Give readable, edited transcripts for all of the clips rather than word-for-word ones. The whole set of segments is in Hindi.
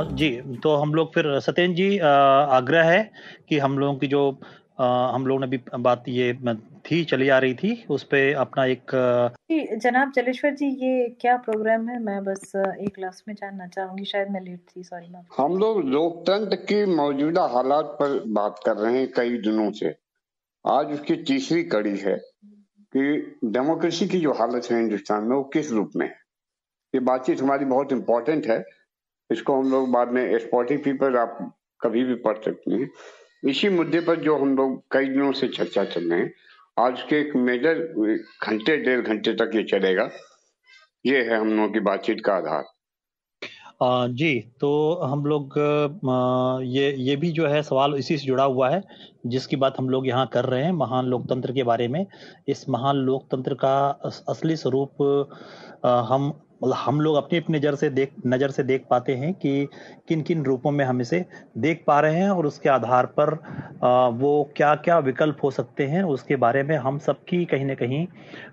जी, तो हम लोग फिर सत्येंद्र जी आग्रह है कि हम लोगों की जो हम लोगों ने अभी बात ये थी चली आ रही थी उस पे अपना एक जी, जनाब जलेश्वर जी, ये क्या प्रोग्राम है? मैं बस एक लास्ट में जानना चाहूंगी, शायद मैं लेट थी, सॉरी मैम। हम लोग लोकतंत्र की मौजूदा हालात पर बात कर रहे हैं कई दिनों से। आज उसकी तीसरी कड़ी है कि डेमोक्रेसी की जो हालत है हिंदुस्तान में वो किस रूप में है। ये बातचीत हमारी बहुत इंपॉर्टेंट है। इसको हम लोग बाद में स्पॉटिफाई पर आप कभी भी पढ़ सकते हैं। इसी मुद्दे पर जो हम लोग कई दिनों से चर्चा चल रहे हैं, आज के एक मेजर घंटे 1.5 घंटे तक ये चलेगा। ये है हम लोगों की बातचीत का आधार। जी, तो हम लोग ये भी जो है सवाल इसी से जुड़ा हुआ है जिसकी बात हम लोग यहाँ कर रहे हैं, महान लोकतंत्र के बारे में। इस महान लोकतंत्र का असली स्वरूप हम लोग अपनी अपनी नज़र से देख पाते हैं कि किन किन रूपों में हम इसे देख पा रहे हैं और उसके आधार पर वो क्या क्या विकल्प हो सकते हैं उसके बारे में हम सबकी कहीं ना कहीं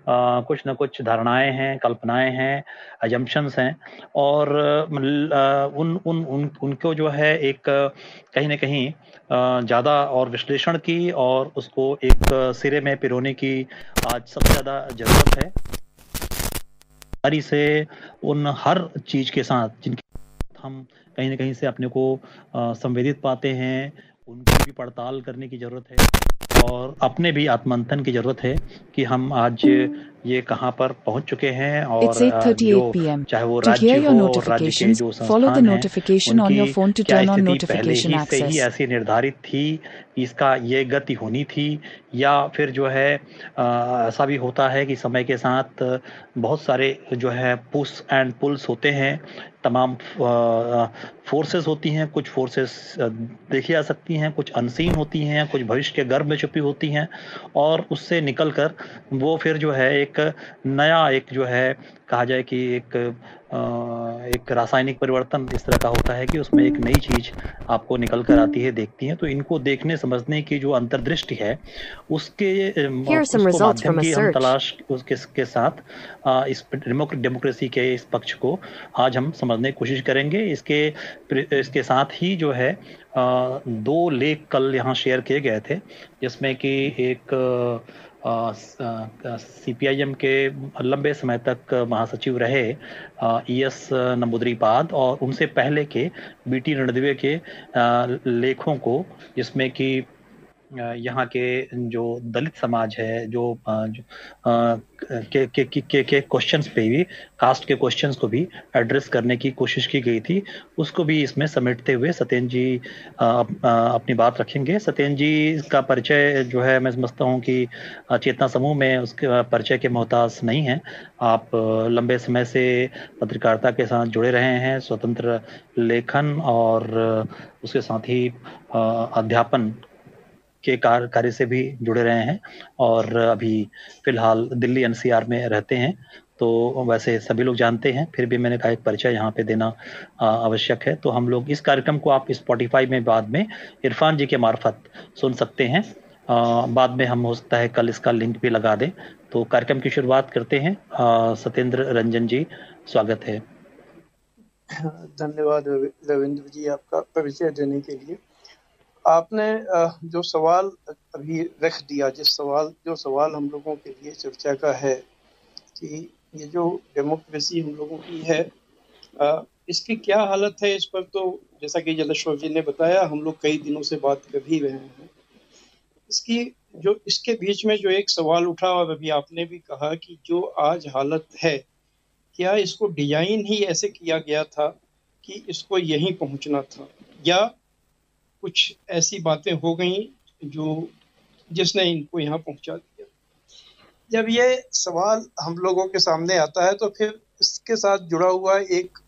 कुछ न कुछ धारणाएं हैं, कल्पनाएं हैं, अजम्पशंस हैं और उनको जो है एक कहीं न कहीं ज़्यादा और विश्लेषण की और उसको एक सिरे में पिरोने की आज सबसे ज़्यादा ज़रूरत है। ईमानदारी से उन हर चीज़ के साथ जिनके हम कहीं न कहीं से अपने को संवेदित पाते हैं, उनकी भी पड़ताल करने की ज़रूरत है और अपने भी आत्ममंथन की ज़रूरत है कि हम आज ये कहाँ पर पहुँच चुके हैं और It's 8:38 जो p.m. चाहे वो To hear राज्य your हो और राज्य के notifications, जो follow the संस्थान हैं, notification on your उनकी phone to क्या turn on स्थिति पहले notification ही से ही access. ऐसी निर्धारित थी कि इसका ये गति होनी थी या फिर जो है ऐसा भी होता है कि समय के साथ बहुत सारे जो है पुश एंड पुल्स होते हैं, तमाम फोर्सेस होती हैं, कुछ फोर्सेस देखी जा सकती हैं, कुछ अनसीन होती हैं, कुछ भविष्य के गर्भ में छुपी होती हैं और उससे निकल कर वो फिर जो है एक नया एक जो है कहा जाए कि एक रासायनिक परिवर्तन इस तरह का होता है कि उसमें एक नई चीज आपको निकल कर आती है, देखती है। तो इनको देखने समझने की जो अंतर्दृष्टि है उसके Here are some उसको results माध्यम from a की हम search. तलाश उसके साथ इस डेमोक्रेसी के इस पक्ष को आज हम समझने की कोशिश करेंगे। इसके साथ ही जो है 2 लेख कल यहाँ शेयर किए गए थे जिसमें कि एक सीपीआईएम के लंबे समय तक महासचिव रहे ईएस नंबूदरीपाद और उनसे पहले के बीटी रणदिवे के लेखों को, जिसमें कि यहाँ के जो दलित समाज है जो के क्वेश्चंस पे भी, कास्ट के क्वेश्चंस को भी एड्रेस करने की कोशिश की गई थी, उसको भी इसमें समेटते हुए सत्येंद्र जी अपनी बात रखेंगे। सत्येंद्र जी का परिचय जो है मैं समझता हूँ कि चेतना समूह में उसके परिचय के मोहताज नहीं है। आप लंबे समय से पत्रकारिता के साथ जुड़े रहे हैं, स्वतंत्र लेखन और उसके साथ ही अध्यापन के कार्य से भी जुड़े रहे हैं और अभी फिलहाल दिल्ली एनसीआर में रहते हैं। तो वैसे सभी लोग जानते हैं, फिर भी मैंने कहा एक परिचय यहाँ पे देना आवश्यक है। तो हम लोग इस कार्यक्रम को आप स्पॉटिफाई में बाद में इरफान जी के मार्फत सुन सकते हैं। बाद में हम हो सकता है कल इसका लिंक भी लगा दें। तो कार्यक्रम की शुरुआत करते हैं। सत्येंद्र रंजन जी, स्वागत है। धन्यवाद रविंद्र जी आपका परिचय देने के लिए। आपने जो सवाल अभी रख दिया, जो सवाल हम लोगों के लिए चर्चा का है कि ये जो डेमोक्रेसी हम लोगों की है इसकी क्या हालत है, इस पर तो जैसा कि जलेश्वर जी ने बताया हम लोग कई दिनों से बात कर ही रहे हैं। इसके बीच में जो एक सवाल उठा और अभी आपने भी कहा कि जो आज हालत है, क्या इसको डिजाइन ही ऐसे किया गया था कि इसको यहीं पहुंचना था, या कुछ ऐसी बातें हो गई जिसने इनको यहाँ पहुंचा दिया। जब ये सवाल हम लोगों के सामने आता है तो फिर इसके साथ जुड़ा हुआ एक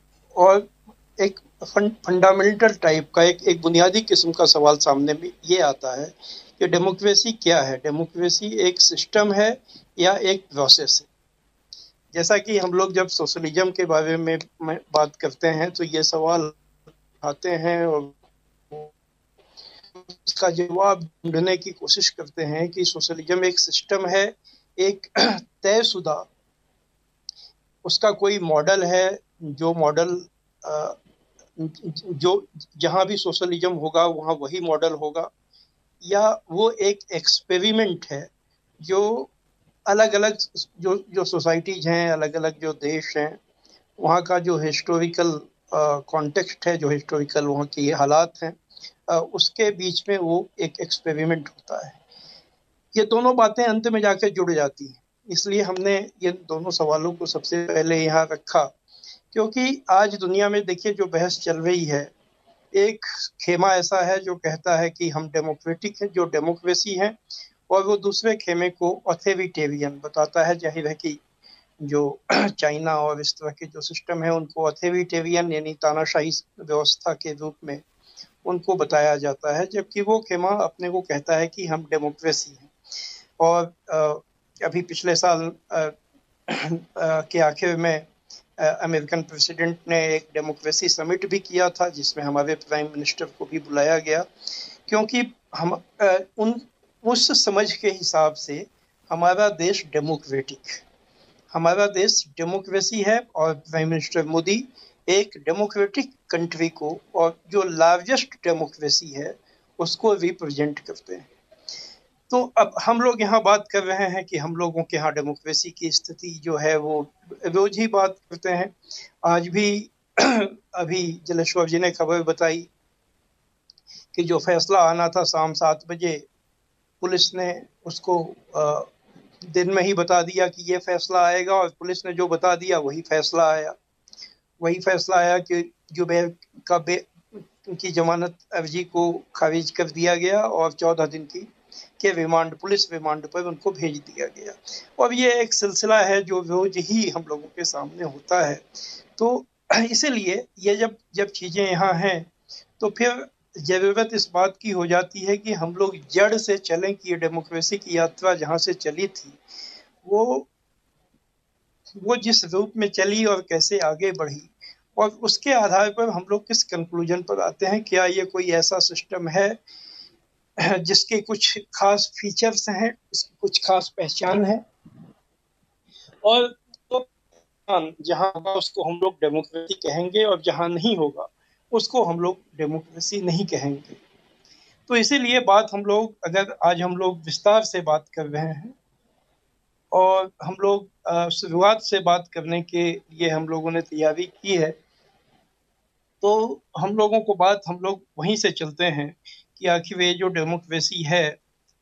फंडामेंटल टाइप का एक बुनियादी किस्म का सवाल सामने में ये आता है कि डेमोक्रेसी क्या है। डेमोक्रेसी एक सिस्टम है या एक प्रोसेस है। जैसा कि हम लोग जब सोशलिज्म के बारे में बात करते हैं तो ये सवाल आते हैं और इसका जवाब ढूंढने की कोशिश करते हैं कि सोशलिज्म एक सिस्टम है, एक तयशुदा उसका कोई मॉडल है, जो मॉडल जो जहाँ भी सोशलिज्म होगा वहाँ वही मॉडल होगा, या वो एक एक्सपेरिमेंट है जो अलग अलग जो सोसाइटीज हैं, अलग अलग जो देश हैं, वहाँ का जो हिस्टोरिकल कॉन्टेक्स्ट है, जो हिस्टोरिकल वहाँ की हालात हैं, उसके बीच में वो एक एक्सपेरिमेंट होता है। ये दोनों बातें अंत में जाकर जुड़ जाती हैं। इसलिए हमने ये दोनों सवालों को सबसे पहले यहाँ रखा, क्योंकि आज दुनिया में देखिए जो बहस चल रही है, एक खेमा ऐसा है जो कहता है कि हम डेमोक्रेटिक हैं, जो डेमोक्रेसी है, और वो दूसरे खेमे को ऑथोरिटेरियन बताता है। जाहिर है कि जो चाइना और इस तरह के जो सिस्टम है उनको ऑथोरिटेरियन यानी तानाशाही व्यवस्था के रूप में उनको बताया जाता है, जबकि वो खेमा अपने को कहता है कि हम डेमोक्रेसी हैं। और अभी पिछले साल के आखिर में अमेरिकन प्रेसिडेंट ने एक डेमोक्रेसी समिट भी किया था, जिसमें हमारे प्राइम मिनिस्टर को भी बुलाया गया, क्योंकि हम उस समझ के हिसाब से हमारा देश डेमोक्रेटिक, हमारा देश डेमोक्रेसी है, और प्राइम मिनिस्टर मोदी एक डेमोक्रेटिक कंट्री को, और जो लार्जेस्ट डेमोक्रेसी है, उसको रिप्रेजेंट करते हैं। तो अब हम लोग यहाँ बात कर रहे हैं कि हम लोगों के यहाँ डेमोक्रेसी की स्थिति जो है वो रोज ही बात करते हैं। आज भी अभी जलेश्वर जी ने खबर बताई कि जो फैसला आना था शाम 7 बजे, पुलिस ने उसको दिन में ही बता दिया कि ये फैसला आएगा, और पुलिस ने जो बता दिया वही फैसला आया। वही फैसला आया कि जुबैर की जमानत अर्जी को खारिज कर दिया गया और 14 दिन के रिमांड, पुलिस रिमांड पर उनको भेज दिया गया। और ये एक सिलसिला है जो रोज ही हम लोगों के सामने होता है। तो इसीलिए ये जब चीजें यहाँ हैं, तो फिर जरूरत इस बात की हो जाती है कि हम लोग जड़ से चलें कि ये डेमोक्रेसी की यात्रा जहाँ से चली थी वो जिस रूप में चली और कैसे आगे बढ़ी, और उसके आधार पर हम लोग किस कंक्लूजन पर आते हैं। क्या ये कोई ऐसा सिस्टम है जिसके कुछ खास फीचर्स हैं, इसकी कुछ खास पहचान है, और तो जहाँ होगा उसको हम लोग डेमोक्रेसी कहेंगे, और जहाँ नहीं होगा उसको हम लोग डेमोक्रेसी नहीं कहेंगे। तो इसीलिए बात हम लोग, अगर आज हम लोग विस्तार से बात कर रहे हैं, और हम लोग शुरुआत से बात करने के लिए हम लोगों ने तैयारी की है, तो हम लोगों को बात हम लोग वहीं से चलते हैं कि आखिर ये जो डेमोक्रेसी है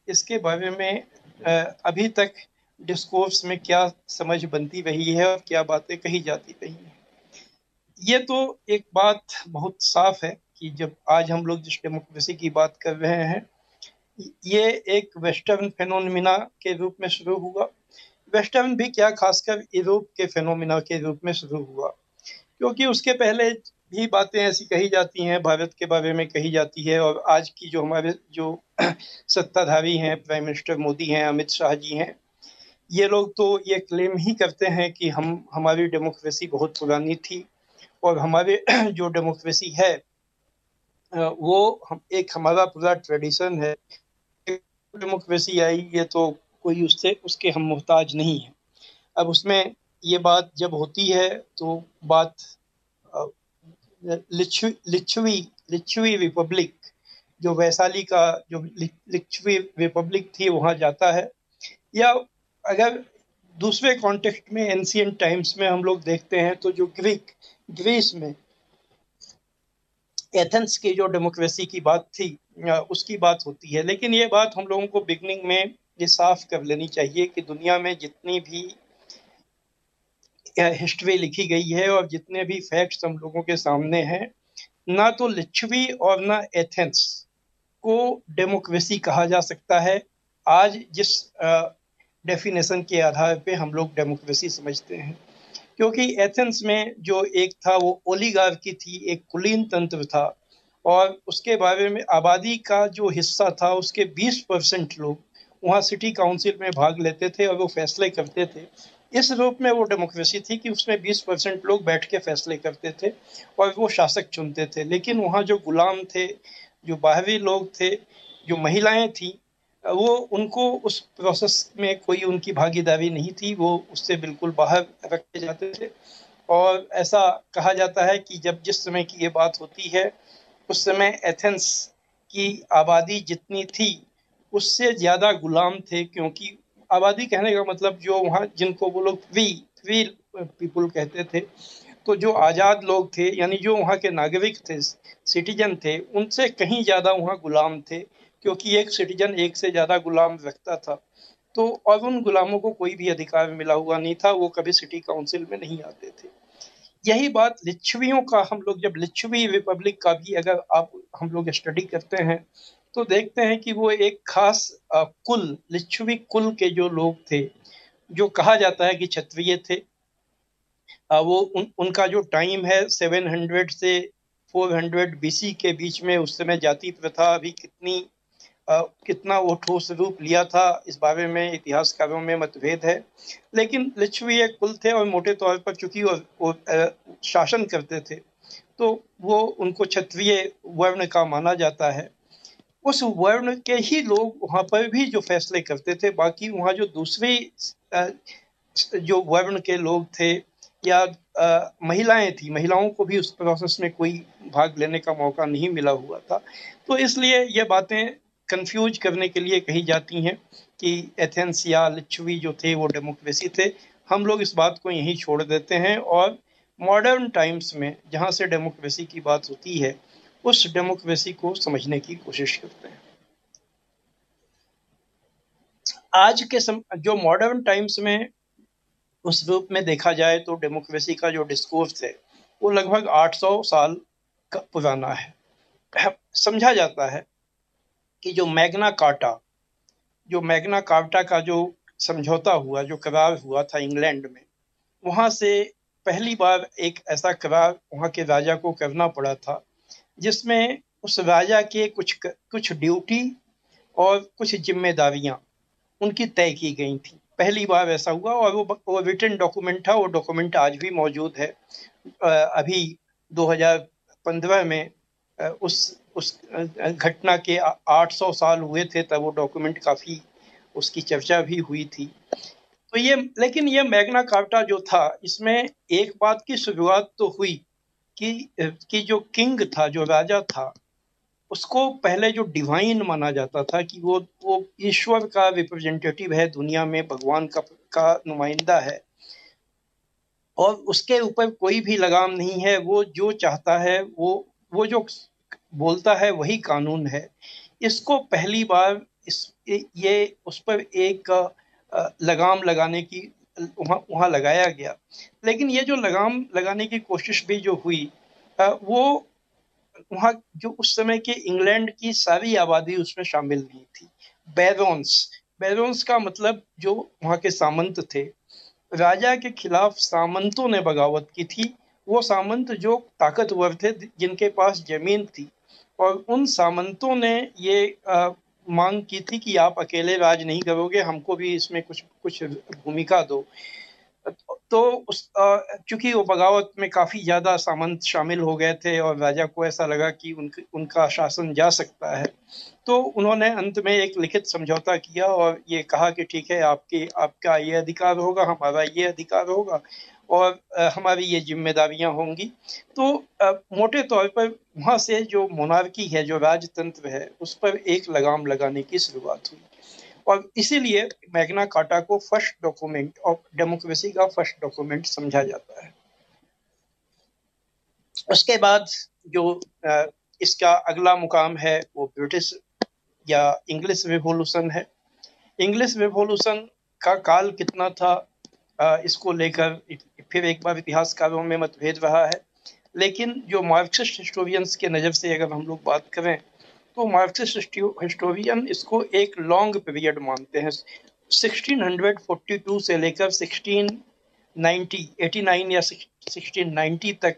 इसके बारे में अभी तक डिस्कोर्स में क्या समझ बनती रही है और क्या बातें कही जाती रही हैं। ये तो एक बात बहुत साफ है कि जब आज हम लोग जिस डेमोक्रेसी की बात कर रहे हैं, ये एक वेस्टर्न फेनोमिना के रूप में शुरू हुआ। वेस्टर्न भी क्या, खासकर यूरोप के फेनोमिना के रूप में शुरू हुआ, क्योंकि उसके पहले भी बातें ऐसी कही जाती हैं, भारत के बारे में कही जाती है। और आज की जो हमारे जो सत्ताधारी हैं, प्राइम मिनिस्टर मोदी हैं, अमित शाह जी हैं, ये लोग तो ये क्लेम ही करते हैं कि हमारी डेमोक्रेसी बहुत पुरानी थी, और हमारे जो डेमोक्रेसी है वो हमारा पूरा ट्रेडिशन है। डेमोक्रेसी आई ये तो कोई उसके हम मोहताज नहीं है। अब उसमें ये बात जब होती है तो बात लिच्छवी रिपब्लिक, जो वैशाली का जो लिच्छवी रिपब्लिक थी, वहां जाता है। या अगर दूसरे कॉन्टेक्स्ट में एंशिएंट टाइम्स में हम लोग देखते हैं तो जो ग्रीस में एथेंस की जो डेमोक्रेसी की बात थी उसकी बात होती है। लेकिन ये बात हम लोगों को बिगनिंग में ये साफ कर लेनी चाहिए कि दुनिया में जितनी भी हिस्ट्री लिखी गई है और जितने भी फैक्ट्स हम लोगों के सामने हैं, ना तो लिच्छवी और ना एथेंस को डेमोक्रेसी कहा जा सकता है आज जिस डेफिनेशन के आधार पे हम लोग डेमोक्रेसी समझते हैं। क्योंकि एथेंस में जो एक था वो ओलिगार्की थी, एक कुलीन तंत्र था, और उसके बारे में आबादी का जो हिस्सा था उसके 20% लोग वहाँ सिटी काउंसिल में भाग लेते थे और वो फैसले करते थे। इस रूप में वो डेमोक्रेसी थी कि उसमें 20% लोग बैठ के फैसले करते थे और वो शासक चुनते थे। लेकिन वहाँ जो गुलाम थे, जो बाहरी लोग थे, जो महिलाएं थी, वो उनको उस प्रोसेस में कोई उनकी भागीदारी नहीं थी, वो उससे बिल्कुल बाहर रखे जाते थे। और ऐसा कहा जाता है कि जब जिस समय की ये बात होती है उस समय एथेंस की आबादी जितनी थी उससे ज़्यादा गुलाम थे, क्योंकि आबादी कहने का मतलब जो वहाँ जिनको वो लोग फ्री पीपुल कहते थे, तो जो आज़ाद लोग थे यानी जो वहाँ के नागरिक थे, सिटीजन थे, उनसे कहीं ज़्यादा वहाँ गुलाम थे, क्योंकि एक सिटीजन एक से ज़्यादा गुलाम रखता था। तो और उन गुलामों को कोई भी अधिकार मिला हुआ नहीं था, वो कभी सिटी काउंसिल में नहीं आते थे। यही बात लिच्छवियों का, हम लोग जब लिच्छवी रिपब्लिक का भी अगर हम लोग स्टडी करते हैं तो देखते हैं कि वो एक खास कुल, लिच्छवी कुल के जो लोग थे, जो कहा जाता है कि क्षत्रिय थे, वो उनका जो टाइम है 700 से 400 बीसी के बीच में, उस समय जाति प्रथा अभी कितना वो ठोस रूप लिया था, इस बारे में इतिहासकारों में मतभेद है। लेकिन लिच्छवी एक कुल थे और मोटे तौर पर चूंकि वो शासन करते थे तो वो उनको क्षत्रिय वर्ण का माना जाता है। उस वर्ण के ही लोग वहाँ पर भी जो फैसले करते थे, बाकी वहाँ जो दूसरी जो वर्ण के लोग थे या महिलाएं थी, महिलाओं को भी उस प्रोसेस में कोई भाग लेने का मौका नहीं मिला हुआ था। तो इसलिए ये बातें कंफ्यूज करने के लिए कही जाती हैं कि एथेंस या लिच्छवी जो थे वो डेमोक्रेसी थे। हम लोग इस बात को यहीं छोड़ देते हैं और मॉडर्न टाइम्स में जहाँ से डेमोक्रेसी की बात होती है उस डेमोक्रेसी को समझने की कोशिश करते हैं। आज के जो मॉडर्न टाइम्स में उस रूप में देखा जाए तो डेमोक्रेसी का जो डिस्कोर्स है वो लगभग 800 साल का पुराना है। समझा जाता है कि जो मैग्ना कार्टा का जो समझौता हुआ, जो करार हुआ था इंग्लैंड में, वहां से पहली बार एक ऐसा करार वहां के राजा को करना पड़ा था जिसमें उस राजा के कुछ ड्यूटी और कुछ जिम्मेदारियां उनकी तय की गई थी। पहली बार ऐसा हुआ और वो रिटन डॉक्यूमेंट था। वो डॉक्यूमेंट आज भी मौजूद है। अभी 2015 में उस घटना के 800 साल हुए थे, तब वो डॉक्यूमेंट काफी उसकी चर्चा भी हुई थी। तो लेकिन ये मैग्ना कार्टा जो था, इसमें एक बात की शुरुआत तो हुई कि जो किंग था, जो राजा था, उसको पहले जो डिवाइन माना जाता था कि वो ईश्वर का रिप्रेजेंटेटिव है, दुनिया में भगवान का नुमाइंदा है और उसके ऊपर कोई भी लगाम नहीं है। वो जो चाहता है वो जो बोलता है वही कानून है। इसको पहली बार ये उस पर एक लगाम लगाने की वहाँ लगाया गया। लेकिन ये जो लगाम लगाने की कोशिश भी जो हुई, वो वहाँ जो उस समय के इंग्लैंड की सारी आबादी उसमें शामिल नहीं थी। बैरोन्स का मतलब जो वहाँ के सामंत थे, राजा के खिलाफ सामंतों ने बगावत की थी। वो सामंत जो ताकतवर थे, जिनके पास जमीन थी, और उन सामंतों ने ये मांग की थी कि आप अकेले राज नहीं करोगे, हमको भी इसमें कुछ भूमिका दो। तो चूंकि वो बगावत में काफी ज्यादा सामंत शामिल हो गए थे और राजा को ऐसा लगा कि उनका शासन जा सकता है, तो उन्होंने अंत में एक लिखित समझौता किया और ये कहा कि ठीक है, आपका ये अधिकार होगा, हमारा ये अधिकार होगा और हमारी ये जिम्मेदारियां होंगी। तो मोटे तौर पर वहां से जो मोनार्की है, जो राजतंत्र है, उस पर एक लगाम लगाने की शुरुआत हुई और इसीलिए मैग्ना कार्टा को फर्स्ट डॉक्यूमेंट ऑफ डेमोक्रेसी का फर्स्ट डॉक्यूमेंट समझा जाता है। उसके बाद जो इसका अगला मुकाम है वो ब्रिटिश या इंग्लिश रिवॉल्यूशन है। इंग्लिश रिवॉल्यूशन का काल कितना था, इसको लेकर फिर एक बार इतिहासकारों में मतभेद रहा है। लेकिन जो मार्क्सिस्ट हिस्टोरियंस के नज़र से अगर हम लोग बात करें तो मार्क्सिस्ट हिस्टोरियन इसको एक लॉन्ग पीरियड मानते हैं। 1642 से लेकर 1689 या 1690 तक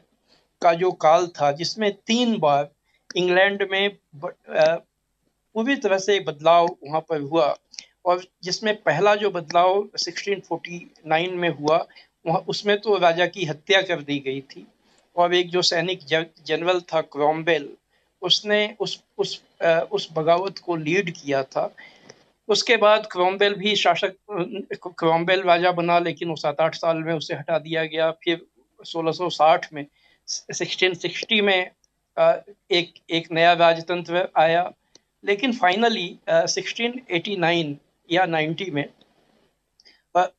का जो काल था, जिसमें 3 बार इंग्लैंड में पूरी तरह से बदलाव वहाँ पर हुआ और जिसमें पहला जो बदलाव 1649 में हुआ, वहाँ उसमें तो राजा की हत्या कर दी गई थी और एक जो सैनिक जनरल था क्रॉमवेल, उसने उस बगावत को लीड किया था। उसके बाद क्रॉमवेल भी क्रॉमवेल राजा बना, लेकिन वो 7-8 साल में उसे हटा दिया गया। फिर 1660 में, 1660 में एक नया राजतंत्र आया, लेकिन फाइनली 1689 या 90 में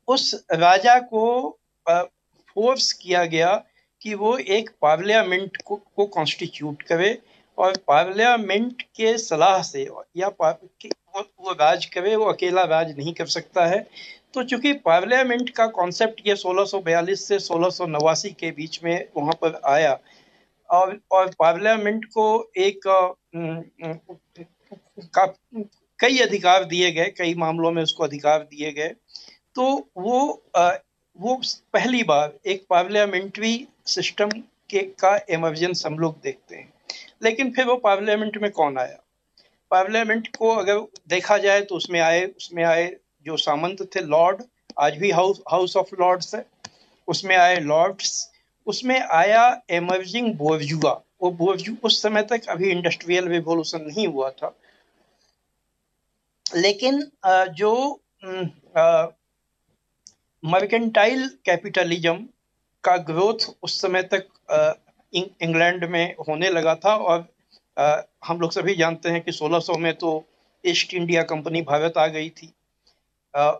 उस राजा को फोर्स किया गया कि वो एक पार्लियामेंट को कॉन्स्टिट्यूट करे, और पार्लियामेंट के सलाह से या वो राज करे, वो अकेला राज नहीं कर सकता है। तो चूंकि पार्लियामेंट का कॉन्सेप्ट ये 1642 से 1689 के बीच में वहां पर आया, और पार्लियामेंट को एक कई अधिकार दिए गए, कई मामलों में उसको अधिकार दिए गए, तो वो पहली बार एक पार्लियामेंट्री सिस्टम का इमर्जेंस हम लोग देखते हैं। लेकिन फिर वो पार्लियामेंट में कौन आया? पार्लियामेंट को अगर देखा जाए तो उसमें आए जो सामंत थे, लॉर्ड, आज भी हाउस ऑफ लॉर्ड्स है, उसमें आए लॉर्ड्स, उसमें आया एमर्जिंग बोर्जुआ। वो उस समय तक अभी इंडस्ट्रियल रिवॉल्यूशन नहीं हुआ था, लेकिन जो मर्केंटाइल कैपिटलिज्म का ग्रोथ उस समय तक इंग्लैंड में होने लगा था। और हम लोग सभी जानते हैं कि 1600 में तो ईस्ट इंडिया कंपनी भारत आ गई थी।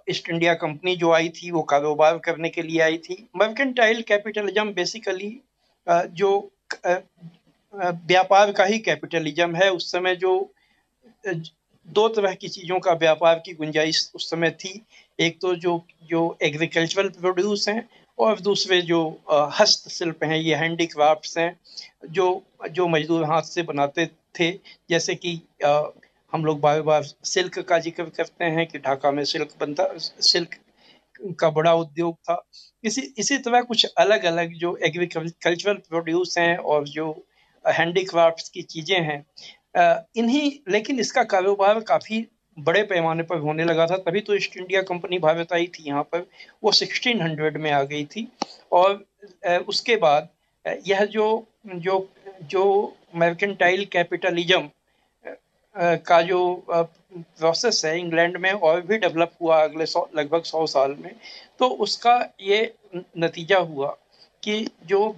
ईस्ट इंडिया कंपनी जो आई थी वो कारोबार करने के लिए आई थी। मर्केंटाइल कैपिटलिज्म बेसिकली जो व्यापार का ही कैपिटलिज्म है। उस समय जो दो तरह की चीज़ों का व्यापार की गुंजाइश उस समय थी, एक तो जो एग्रीकल्चरल प्रोड्यूस हैं, और दूसरे जो हस्तशिल्प हैं, ये हैंडीक्राफ्ट्स हैं, जो मजदूर हाथ से बनाते थे। जैसे कि हम लोग बार बार सिल्क का जिक्र करते हैं कि ढाका में सिल्क का बड़ा उद्योग था। इसी तरह कुछ अलग अलग जो एग्रीकल्चरल प्रोड्यूस हैं और जो हैंडीक्राफ्ट्स की चीज़ें हैं, लेकिन इसका कारोबार काफ़ी बड़े पैमाने पर होने लगा था। तभी तो ईस्ट इंडिया कंपनी भारत आई थी यहाँ पर, वो 1600 में आ गई थी। और उसके बाद यह जो मर्केंटाइल कैपिटलिज्म का जो प्रोसेस है इंग्लैंड में और भी डेवलप हुआ अगले लगभग 100 साल में, तो उसका ये नतीजा हुआ कि जो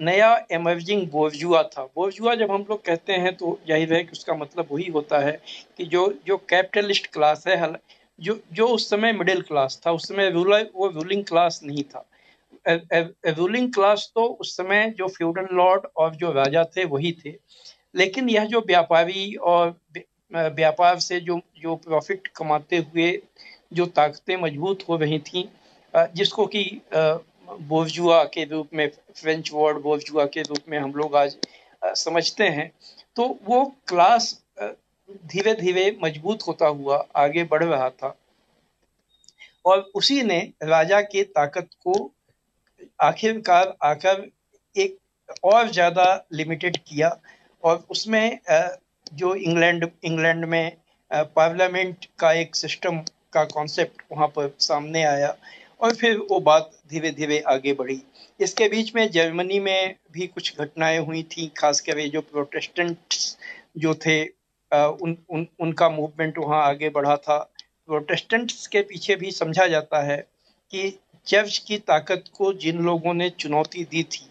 नया एमर्जिंग बोर्जुआ था। बोर्जुआ जब हम लोग कहते हैं तो जाहिर है कि उसका मतलब वही होता है कि जो कैपिटलिस्ट क्लास है, जो उस समय मिडिल क्लास था। उस समय वो रूलिंग क्लास नहीं था। रूलिंग क्लास तो उस समय जो फ्यूडल लॉर्ड और जो राजा थे वही थे, लेकिन यह जो व्यापारी और व्यापार से जो प्रॉफिट कमाते हुए जो ताकतें मजबूत हो रही थीं, जिसको कि बोर्जुआ के रूप में, फ्रेंच वर्ड बोर्जुआ के रूप में हम लोग आज समझते हैं, तो वो क्लास धीरे धीरे मजबूत होता हुआ आगे बढ़ रहा था। और उसी ने राजा के ताकत को आखिरकार आकर एक और ज़्यादा लिमिटेड किया। और उसमें जो इंग्लैंड में पार्लियामेंट का एक सिस्टम का कॉन्सेप्ट वहाँ पर सामने आया, और फिर वो बात धीरे धीरे आगे बढ़ी। इसके बीच में जर्मनी में भी कुछ घटनाएं हुई थी, खासकर जो प्रोटेस्टेंट्स जो थे उनका मूवमेंट वहाँ आगे बढ़ा था। प्रोटेस्टेंट्स के पीछे भी समझा जाता है कि चर्च की ताकत को जिन लोगों ने चुनौती दी थी,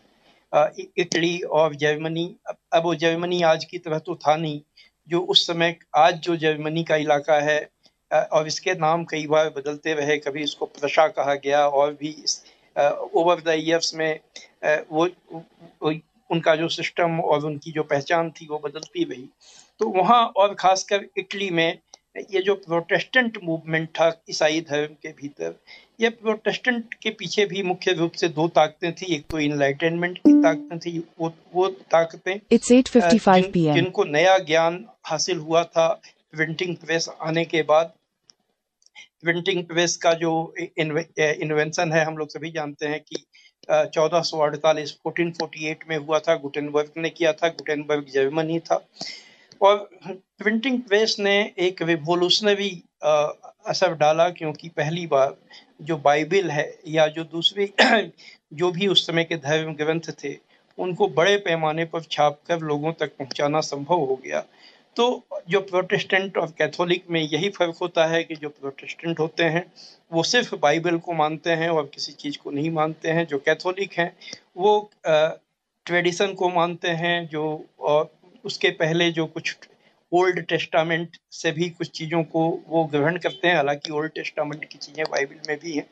इटली और जर्मनी, अब वो जर्मनी आज की तरह तो था नहीं, जो उस समय आज जो जर्मनी का इलाका है, और इसके नाम कई बार बदलते रहे, कभी इसको प्रशा कहा गया, और भी ओवर द ईयर्स में वो उनका जो सिस्टम और उनकी जो पहचान थी वो बदलती रही। तो वहाँ और ख़ासकर इटली में ये जो प्रोटेस्टेंट मूवमेंट था ईसाई धर्म के भीतर, ये प्रोटेस्टेंट के पीछे भी मुख्य रूप से दो ताकतें थी। एक तो इनलाइटनमेंट की ताकतें थी, वो ताकतें जिनको नया ज्ञान हासिल हुआ था प्रिंटिंग प्रेस आने के बाद। प्रिंटिंग प्रेस का जो इन्वेंशन है हम लोग सभी जानते हैं कि 1448 में हुआ था, गुटेनबर्ग ने किया था। गुटेनबर्ग जर्मनी था, और प्रिंटिंग प्रेस ने एक रिवोल्यूशनरी असर डाला, क्योंकि पहली बार जो बाइबिल है या जो दूसरी जो भी उस समय के धर्म ग्रंथ थे उनको बड़े पैमाने पर छापकर लोगों तक पहुंचाना संभव हो गया। तो जो प्रोटेस्टेंट और कैथोलिक में यही फर्क होता है कि जो प्रोटेस्टेंट होते हैं वो सिर्फ बाइबल को मानते हैं और किसी चीज़ को नहीं मानते हैं। जो कैथोलिक हैं वो ट्रेडिशन को मानते हैं, जो और उसके पहले जो कुछ ओल्ड टेस्टामेंट से भी कुछ चीज़ों को वो ग्रहण करते हैं, हालांकि ओल्ड टेस्टामेंट की चीज़ें बाइबल में भी हैं।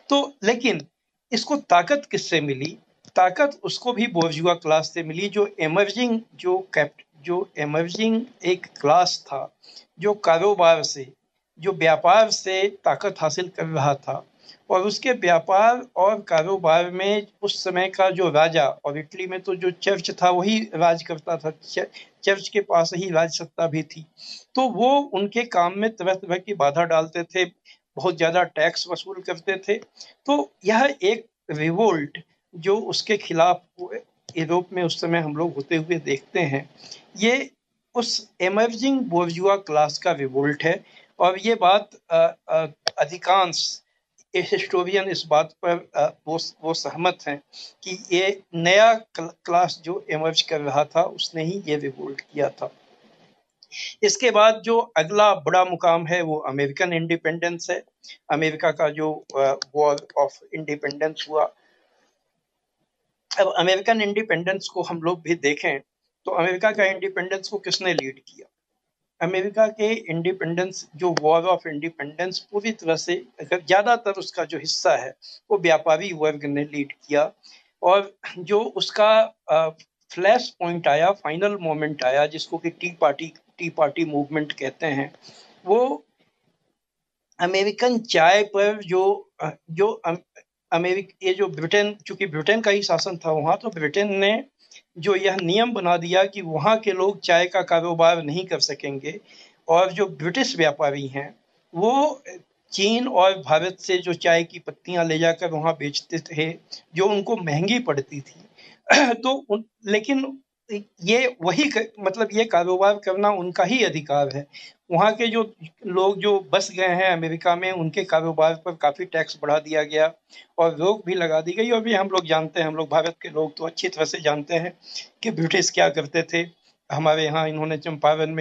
तो लेकिन इसको ताकत किससे मिली? ताकत उसको भी बोर्जुआ क्लास से मिली, जो एमर्जिंग एक क्लास था, जो कारोबार से, जो व्यापार से ताकत हासिल कर रहा था। और उसके व्यापार और कारोबार में उस समय का जो राजा, और इटली में तो जो चर्च था वही राज करता था, चर्च के पास ही राज सत्ता भी थी, तो वो उनके काम में तरह तरह की बाधा डालते थे, बहुत ज्यादा टैक्स वसूल करते थे। तो यह एक रिवोल्ट जो उसके खिलाफ यूरोप में उस समय हम लोग होते हुए देखते हैं, ये उस एमर्जिंग बोर्जुआ क्लास का रिवोल्ट है। और ये बात अधिकांश हिस्टोरियन इस बात पर वो सहमत हैं कि ये नया क्लास जो इमर्ज कर रहा था उसने ही ये रिवोल्ट किया था। इसके बाद जो अगला बड़ा मुकाम है वो अमेरिकन इंडिपेंडेंस है। अमेरिका का जो वॉर ऑफ इंडिपेंडेंस हुआ। अब अमेरिकन इंडिपेंडेंस को हम लोग भी देखें तो अमेरिका का इंडिपेंडेंस को किसने लीड किया? अमेरिका के इंडिपेंडेंस जो वॉर ऑफ इंडिपेंडेंस पूरी तरह से ज्यादातर उसका जो हिस्सा है वो व्यापारी वर्ग ने लीड किया। और जो उसका फ्लैश पॉइंट आया, फाइनल मोमेंट आया, जिसको कि टी पार्टी मूवमेंट कहते हैं, वो अमेरिकन चाय पर जो ये जो ब्रिटेन, चूंकि ब्रिटेन का ही शासन था वहां, तो ब्रिटेन ने जो यह नियम बना दिया कि वहां के लोग चाय का कारोबार नहीं कर सकेंगे, और जो ब्रिटिश व्यापारी हैं वो चीन और भारत से जो चाय की पत्तियां ले जाकर वहां बेचते थे, जो उनको महंगी पड़ती थी तो लेकिन ये मतलब ये कारोबार करना उनका ही अधिकार है। वहाँ के जो लोग जो बस गए हैं अमेरिका में, उनके कारोबार पर काफी टैक्स बढ़ा दिया गया और रोक भी लगा दी गई। और भी हम लोग जानते हैं, हम लोग भारत के लोग तो अच्छी तरह से जानते हैं कि ब्रिटिश क्या करते थे। हमारे यहाँ इन्होंने चंपारण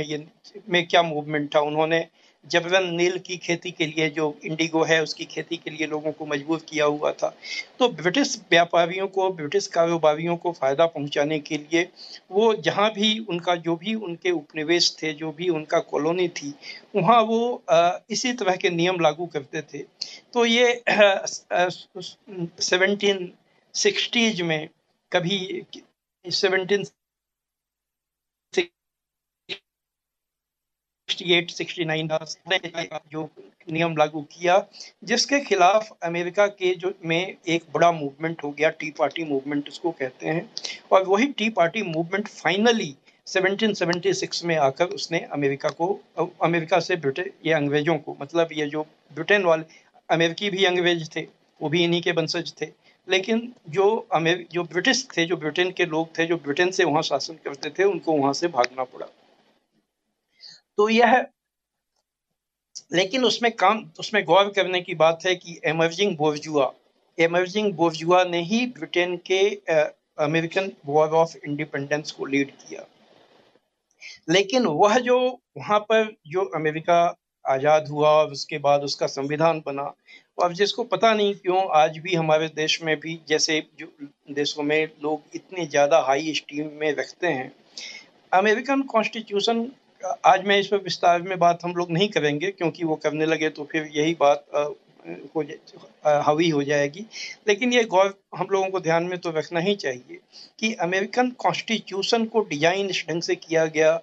में क्या मूवमेंट था, उन्होंने जबरन नील की खेती के लिए, जो इंडिगो है उसकी खेती के लिए लोगों को मजबूर किया हुआ था। तो ब्रिटिश व्यापारियों को, ब्रिटिश कारोबारियों को फायदा पहुंचाने के लिए वो जहां भी उनका जो भी उनके उपनिवेश थे, जो भी उनका कॉलोनी थी, वहां वो इसी तरह के नियम लागू करते थे। तो ये 1760s में कभी 1768-69 जो नियम लागू किया, जिसके खिलाफ अमेरिका के जो में एक बड़ा मूवमेंट हो गया, टी पार्टी मूवमेंट उसको कहते हैं। और वही टी पार्टी मूवमेंट फाइनली 1776 में आकर उसने अमेरिका से ब्रिटेन, ये अंग्रेजों को, मतलब ये जो ब्रिटेन वाले अमेरिकी भी अंग्रेज थे, वो भी इन्हीं के वंशज थे, लेकिन जो ब्रिटिश थे, जो ब्रिटेन के लोग थे, जो ब्रिटेन से वहां शासन करते थे, उनको वहां से भागना पड़ा। तो यह, लेकिन उसमें गौर करने की बात है कि एमर्जिंग बोर्जुआ ने ही ब्रिटेन के अमेरिकन वॉर ऑफ इंडिपेंडेंस को लीड किया। लेकिन वह जो वहां पर जो अमेरिका आजाद हुआ और उसके बाद उसका संविधान बना, और जिसको पता नहीं क्यों आज भी हमारे देश में भी, जैसे जो देशों में लोग इतनी ज्यादा हाई स्टीम में रखते हैं, अमेरिकन कॉन्स्टिट्यूशन, आज मैं इस पर विस्तार में बात हम लोग नहीं करेंगे क्योंकि वो करने लगे तो फिर यही बात हावी हो जाएगी। लेकिन ये गौर हम लोगों को ध्यान में तो रखना ही चाहिए कि अमेरिकन कॉन्स्टिट्यूशन को डिजाइन इस ढंग से किया गया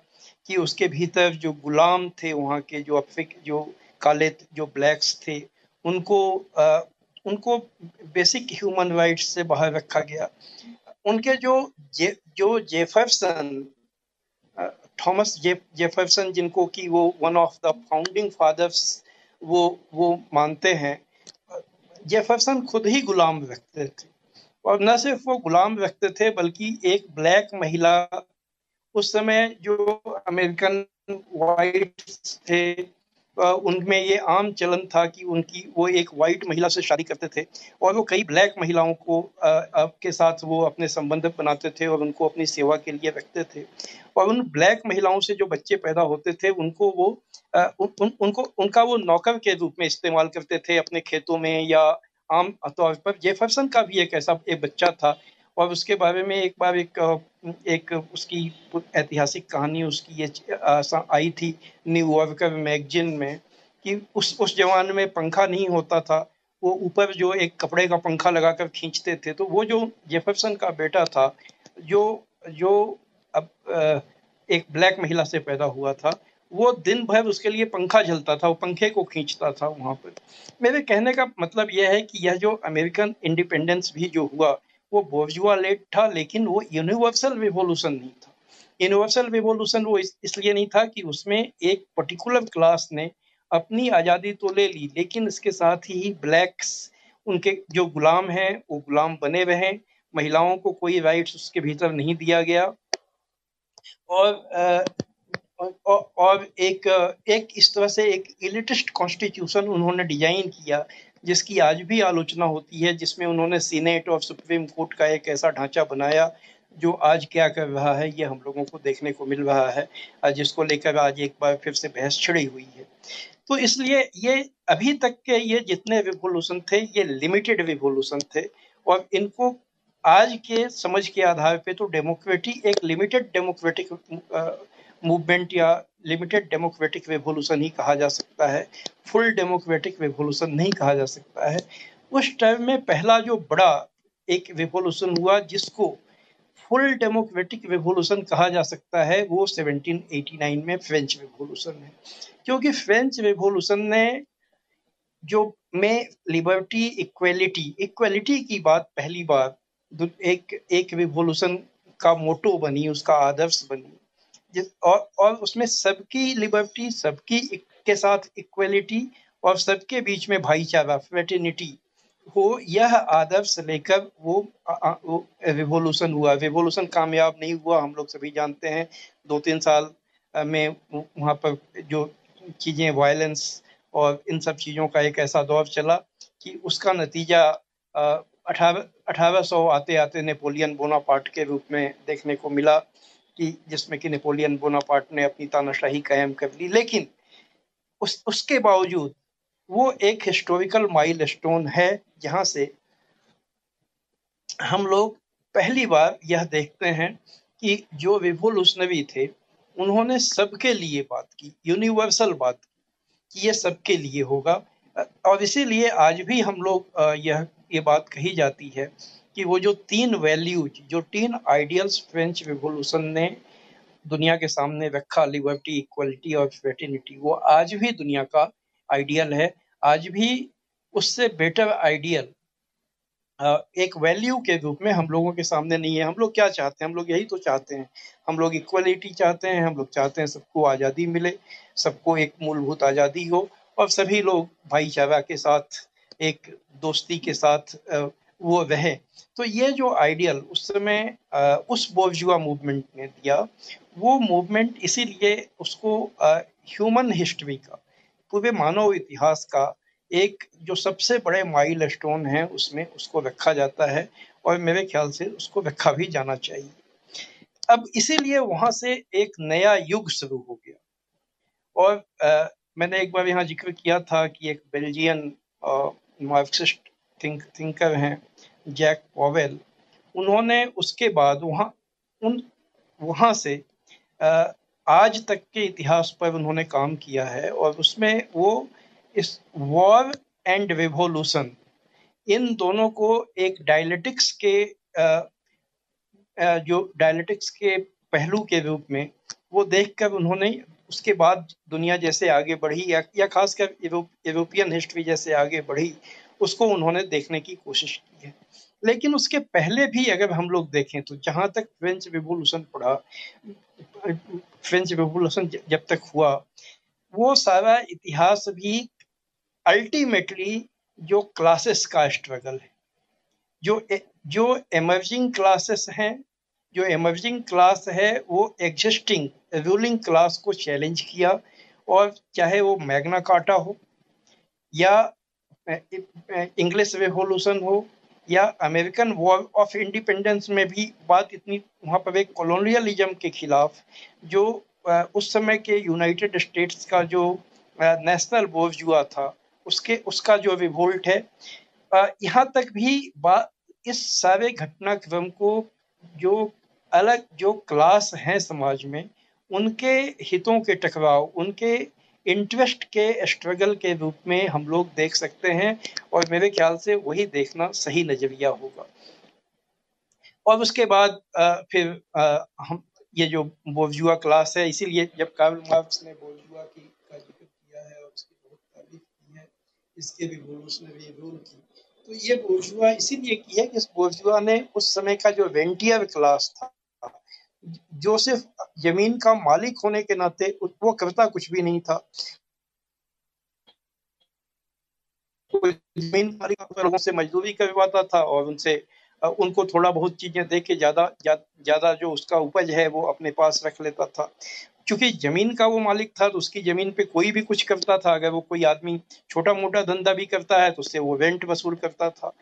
कि उसके भीतर जो गुलाम थे, वहाँ के जो काले, जो ब्लैक्स थे, उनको बेसिक ह्यूमन राइट्स से बाहर रखा गया। उनके जो जेफरसन, थॉमस जेफरसन, जिनको कि वो one of the founding fathers वो मानते हैं, जेफरसन खुद ही गुलाम रखते थे। और न सिर्फ वो गुलाम रखते थे बल्कि एक ब्लैक महिला, उस समय जो अमेरिकन वाइट्स थे उनमें ये आम चलन था कि वो एक वाइट महिला से शादी करते थे और वो कई ब्लैक महिलाओं को के साथ वो अपने संबंध बनाते थे और उनको अपनी सेवा के लिए रखते थे। और उन ब्लैक महिलाओं से जो बच्चे पैदा होते थे उनको वो उनका वो नौकर के रूप में इस्तेमाल करते थे अपने खेतों में या आम तौर पर। जेफरसन का भी एक ऐसा एक बच्चा था और उसके बारे में एक बार एक उसकी ऐतिहासिक कहानी उसकी ये आई थी न्यूयॉर्कर मैगजीन में कि उस जमाने में पंखा नहीं होता था, वो ऊपर जो एक कपड़े का पंखा लगाकर खींचते थे। तो वो जो जेफरसन का बेटा था जो जो अब एक ब्लैक महिला से पैदा हुआ था, वो दिन भर उसके लिए पंखा झलता था, वो पंखे को खींचता था वहां पर। मेरे कहने का मतलब यह है कि यह जो अमेरिकन इंडिपेंडेंस भी जो हुआ वो बोर्जुआ लेड था, लेकिन वो यूनिवर्सल रिवॉल्यूशन नहीं था। यूनिवर्सल रिवॉल्यूशन वो इसलिए नहीं था कि उसमें एक पर्टिकुलर क्लास ने अपनी आज़ादी तो ले ली, लेकिन इसके साथ ही ब्लैक्स उनके जो गुलाम हैं वो गुलाम बने रहे, महिलाओं को कोई राइट्स उसके भीतर नहीं दिया गया। और एक इस तरह से एक इलिटिस्ट कॉन्स्टिट्यूशन उन्होंने डिजाइन किया जिसकी आज भी आलोचना होती है, जिसमें उन्होंने सीनेट और सुप्रीम कोर्ट का एक ऐसा ढांचा बनाया जो आज क्या कर रहा है ये हम लोगों को देखने को मिल रहा है, जिसको लेकर आज एक बार फिर से बहस छिड़ी हुई है। तो इसलिए ये अभी तक के ये जितने रिवोल्यूशन थे ये लिमिटेड रिवोल्यूशन थे और इनको आज के समझ के आधार पे तो एक लिमिटेड डेमोक्रेटिक मूवमेंट या लिमिटेड डेमोक्रेटिक रिवोल्यूशन ही कहा जा सकता है, फुल डेमोक्रेटिक रिवोल्यूशन नहीं कहा जा सकता है। उस टाइम में पहला जो बड़ा एक रिवोल्यूशन हुआ जिसको फुल डेमोक्रेटिक रिवोल्यूशन कहा जा सकता है वो 1789 में फ्रेंच रिवोल्यूशन है, क्योंकि फ्रेंच रिवोल्यूशन ने जो में लिबर्टी इक्वेलिटी की बात पहली बार एक रिवोल्यूशन का मोटो बनी, उसका आदर्श बनी, और उसमें सबकी लिबर्टी, सबकी के साथ इक्वेलिटी और सबके बीच में भाईचारा, फ्रेटर्निटी हो, यह आदर्श लेकर वो रिवोल्यूशन हुआ। रिवोल्यूशन कामयाब नहीं हुआ, हम लोग सभी जानते हैं। 2-3 साल में वहाँ पर जो चीजें वायलेंस और इन सब चीजों का एक ऐसा दौर चला कि उसका नतीजा 1800 आते आते नेपोलियन बोनापार्ट के रूप में देखने को मिला, कि जिसमें कि नेपोलियन बोनापार्ट ने अपनी तानाशाही कायम कर ली। लेकिन उसके बावजूद वो एक हिस्टोरिकल माइलस्टोन है जहां से हम लोग पहली बार यह देखते हैं कि जो रिवोल्यूशनरी थे उन्होंने सबके लिए बात की, यूनिवर्सल बात की कि ये सबके लिए होगा। और इसीलिए आज भी हम लोग ये बात कही जाती है कि वो जो 3 वैल्यूज, जो 3 आइडियल्स फ्रेंच रिवोल्यूशन ने दुनिया के सामने रखा, लिबर्टी, इक्वलिटी और फ्रेटर्निटी, वो आज भी दुनिया का आइडियल है। आज भी उससे बेटर आइडियल एक वैल्यू के रूप में हम लोगों के सामने नहीं है। हम लोग क्या चाहते हैं? हम लोग यही तो चाहते हैं, हम लोग इक्वलिटी चाहते हैं, हम लोग चाहते हैं सबको आज़ादी मिले, सबको एक मूलभूत आज़ादी हो और सभी लोग भाईचारा के साथ, एक दोस्ती के साथ वो रहे। तो ये जो आइडियल उस समय उस बोर्जुआ मूवमेंट ने दिया, वो मूवमेंट इसीलिए उसको ह्यूमन हिस्ट्री का, पूरे मानव इतिहास का एक जो सबसे बड़े माइलस्टोन है उसमें उसको रखा जाता है और मेरे ख्याल से उसको रखा भी जाना चाहिए। अब इसीलिए वहां से एक नया युग शुरू हो गया। और मैंने एक बार यहाँ जिक्र किया था कि एक बेल्जियन मार्क्सिस्ट थिंकर हैं जैक पॉवेल, उन्होंने उसके बाद वहां से आज तक के इतिहास पर उन्होंने काम किया है और उसमें वो इस वॉर एंड रिवोल्यूशन, इन दोनों को एक डायलेटिक्स के जो डायलेटिक्स के पहलू के रूप में वो देखकर उन्होंने उसके बाद दुनिया जैसे आगे बढ़ी या खासकर यूरोपियन हिस्ट्री जैसे आगे बढ़ी, उसको उन्होंने देखने की कोशिश की है। लेकिन उसके पहले भी अगर हम लोग देखें तो जहाँ तक फ्रेंच रिवोल्यूशन जब तक हुआ, वो सारा इतिहास भी अल्टीमेटली जो क्लासेस का स्ट्रगल है, जो एमर्जिंग क्लासेस हैं, जो एमर्जिंग क्लास है वो एग्जिस्टिंग रूलिंग क्लास को चैलेंज किया और चाहे वो मैग्ना कार्टा हो या इंग्लिश रेवोल्यूशन हो या अमेरिकन वॉर ऑफ इंडिपेंडेंस में भी बात इतनी वहाँ पर एक कॉलोनियलिज्म के खिलाफ जो उस समय के यूनाइटेड स्टेट्स का जो नेशनल बोर्जुआ था उसका जो रिवोल्ट है, यहाँ तक भी इस सारे घटनाक्रम को जो अलग जो क्लास हैं समाज में उनके हितों के टकराव, उनके इंटरेस्ट के स्ट्रगल के रूप में हम लोग देख सकते हैं और मेरे ख्याल से वही देखना सही नजरिया होगा। और उसके बाद फिर हम ये जो बोर्जुआ क्लास है, इसीलिए जब कार्ल मार्क्स ने बोर्जुआ का जिक्र किया है और उसकी बहुत तारीफ की है, इसके रिवोल्यूशनरी रोल की, तो ये बोर्जुआ इसीलिए की है कि इस बोर्जुआ ने उस समय का जो रेंटियर क्लास था, जो सिर्फ जमीन का मालिक होने के नाते वो करता कुछ भी नहीं था, जमीन मालिक लोगों से मजदूरी करवाता था और उनसे उनको थोड़ा बहुत चीजें दे के ज्यादा जो उसका उपज है वो अपने पास रख लेता था। क्योंकि जमीन का वो मालिक था तो उसकी जमीन पे कोई भी कुछ करता था, अगर वो कोई आदमी छोटा मोटा धंधा भी करता है तो उससे वो रेंट वसूल करता था।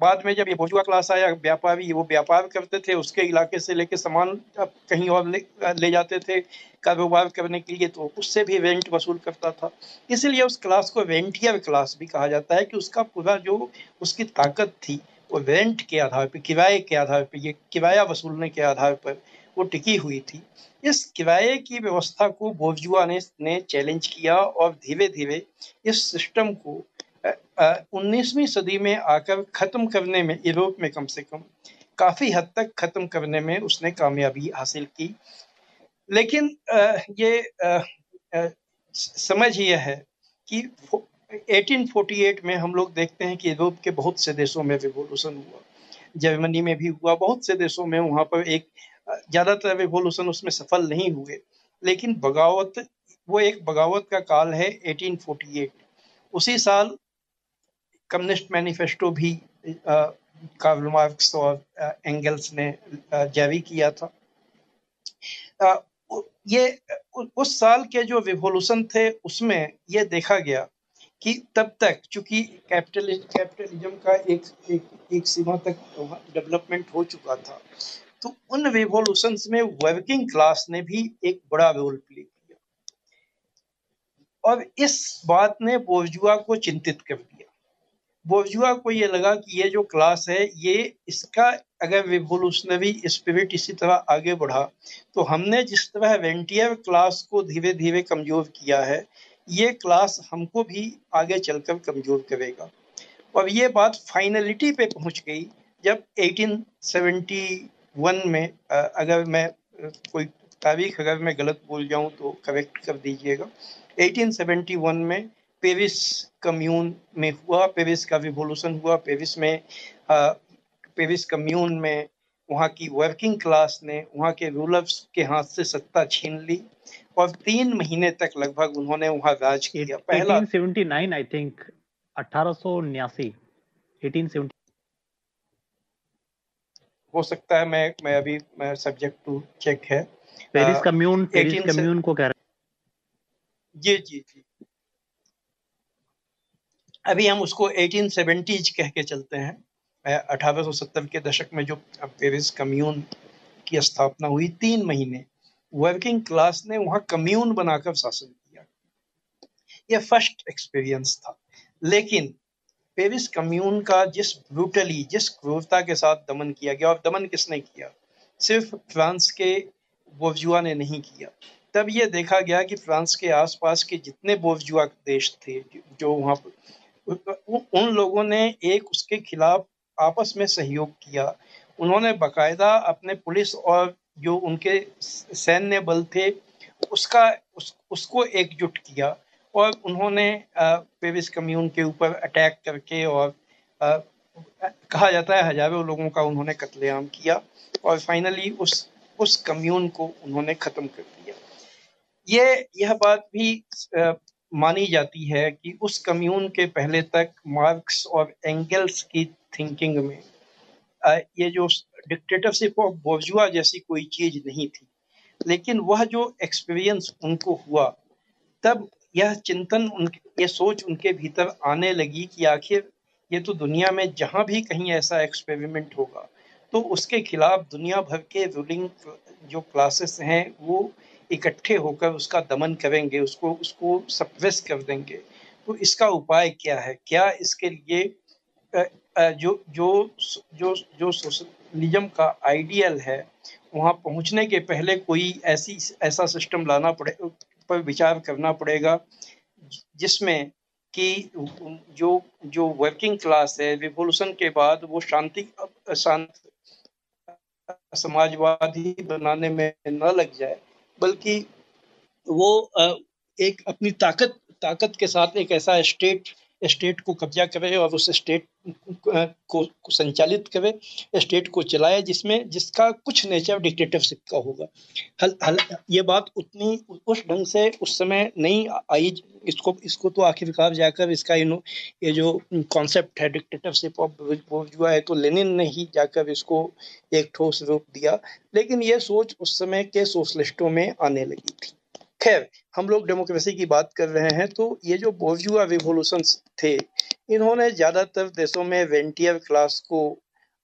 बाद में जब ये बोर्जुआ क्लास आया, व्यापारी, वो व्यापार करते थे, उसके इलाके से लेके सामान कहीं और ले जाते थे कारोबार करने के लिए, तो उससे भी रेंट वसूल करता था। इसलिए उस क्लास को रेंटियर क्लास भी कहा जाता है कि उसका पूरा जो उसकी ताकत थी वो रेंट के आधार पर, किराए के आधार पर, ये किराया वसूलने के आधार पर वो टिकी हुई थी। इस किराए की व्यवस्था को बोर्जुआ ने चैलेंज किया और धीरे धीरे इस सिस्टम को 19वीं सदी में आकर खत्म करने में, यूरोप में कम से कम काफी हद तक खत्म करने में उसने कामयाबी हासिल की। लेकिन ये समझ यह है कि 1848 में हम लोग देखते हैं कि यूरोप के बहुत से देशों में रिवॉल्यूशन हुआ, जर्मनी में भी हुआ, बहुत से देशों में, वहां पर एक ज्यादातर रिवॉल्यूशन उसमें सफल नहीं हुए, लेकिन बगावत, वो एक बगावत का काल है 1848। उसी साल कम्युनिस्ट मैनिफेस्टो भी कार्ल मार्क्स और एंगल्स ने जारी किया था। ये उस साल के जो रिवॉल्यूशन थे उसमें ये देखा गया कि तब तक चूंकि कैपिटलिज्म का एक सीमा तक डेवलपमेंट हो चुका था, तो उन रिवॉल्यूशंस में वर्किंग क्लास ने भी एक बड़ा रोल प्ले किया और इस बात ने बोर्जुआ को चिंतित कर दिया। बोर्जुआ को ये लगा कि ये जो क्लास है, ये इसका अगर रिवॉल्यूशनरी स्पिरिट इसी तरह आगे बढ़ा तो हमने जिस तरह रेंटियर क्लास को धीरे धीरे कमजोर किया है, ये क्लास हमको भी आगे चलकर कमजोर करेगा। और ये बात फाइनलिटी पे पहुंच गई जब 1871 में, अगर मैं कोई तारीख अगर मैं गलत बोल जाऊं तो करेक्ट कर दीजिएगा, 1871 में पेरिस कम्यून में हुआ, पेरिस का रिवॉल्यूशन हुआ। पेरिस कम्यून में वहाँ की वर्किंग क्लास ने वहाँ के रूलर्स के हाथ से सत्ता छीन ली और 3 महीने तक लगभग उन्होंने वहाँ राज किया। पहला 1879 आई थिंक, 1879, 1870 हो सकता है, मैं अभी सब्जेक्ट टू चेक है। पेरिस कम्यून को कह रहे हैं। जी अभी हम उसको 1870s कह के चलते हैं। 1870 के दशक में जो पेरिस कम्यून की स्थापना हुई, 3 महीने वर्किंग क्लास ने वहां कम्यून बनाकर शासन किया। यह फर्स्ट एक्सपीरियंस था। लेकिन पेरिस कम्यून का जिस क्रूरता के साथ दमन किया गया, और दमन किसने किया? सिर्फ फ्रांस के बोर्जुआ ने नहीं किया। तब यह देखा गया कि फ्रांस के आसपास के जितने बोर्जुआ देश थे जो वहां पर, उन लोगों ने एक उसके खिलाफ आपस में सहयोग किया। उन्होंने बकायदा अपने पुलिस और जो उनके सैन्य बल थे उसको एकजुट किया और उन्होंने पेरिस कम्यून के ऊपर अटैक करके, और कहा जाता है हजारों लोगों का उन्होंने कत्लेआम किया और फाइनली उस कम्यून को उन्होंने खत्म कर दिया। यह बात भी मानी जाती है कि उस कम्यून के पहले तक मार्क्स और एंगल्स की थिंकिंग में ये जो डिक्टेटरशिप ऑफ बोर्जुआ जैसी कोई चीज नहीं थी। लेकिन वह जो एक्सपीरियंस उनको हुआ, तब यह चिंतन ये सोच उनके भीतर आने लगी कि आखिर ये तो दुनिया में जहां भी कहीं ऐसा एक्सपेरिमेंट होगा तो उसके खिलाफ दुनिया भर के रूलिंग जो क्लासेस हैं वो इकट्ठे होकर उसका दमन करेंगे, उसको उसको सप्रेस कर देंगे। तो इसका उपाय क्या है? क्या इसके लिए जो जो जो जो सोशलिज्म का आइडियल है वहां पहुंचने के पहले कोई ऐसा सिस्टम लाना पड़े पर विचार करना पड़ेगा जिसमें कि जो जो वर्किंग क्लास है रिवॉल्यूशन के बाद वो शांत समाजवादी बनाने में न लग जाए, बल्कि वो एक अपनी ताकत के साथ एक ऐसा स्टेट को कब्जा करे और उस स्टेट को संचालित करे, स्टेट को चलाए जिसका कुछ नेचर डिक्टेटरशिप का होगा। ये बात उतनी उस ढंग से उस समय नहीं आई। इसको तो आखिरकार जाकर इसका ये जो कॉन्सेप्ट है डिक्टेटरशिप ऑफ बोर्जुआ है तो लेनिन ने ही जाकर इसको एक ठोस रूप दिया, लेकिन ये सोच उस समय के सोशलिस्टों में आने लगी थी। खैर, हम लोग डेमोक्रेसी की बात कर रहे हैं तो ये जो बोर्जुआ रिवॉल्यूशंस थे इन्होंने ज्यादातर देशों में रेंटियर क्लास को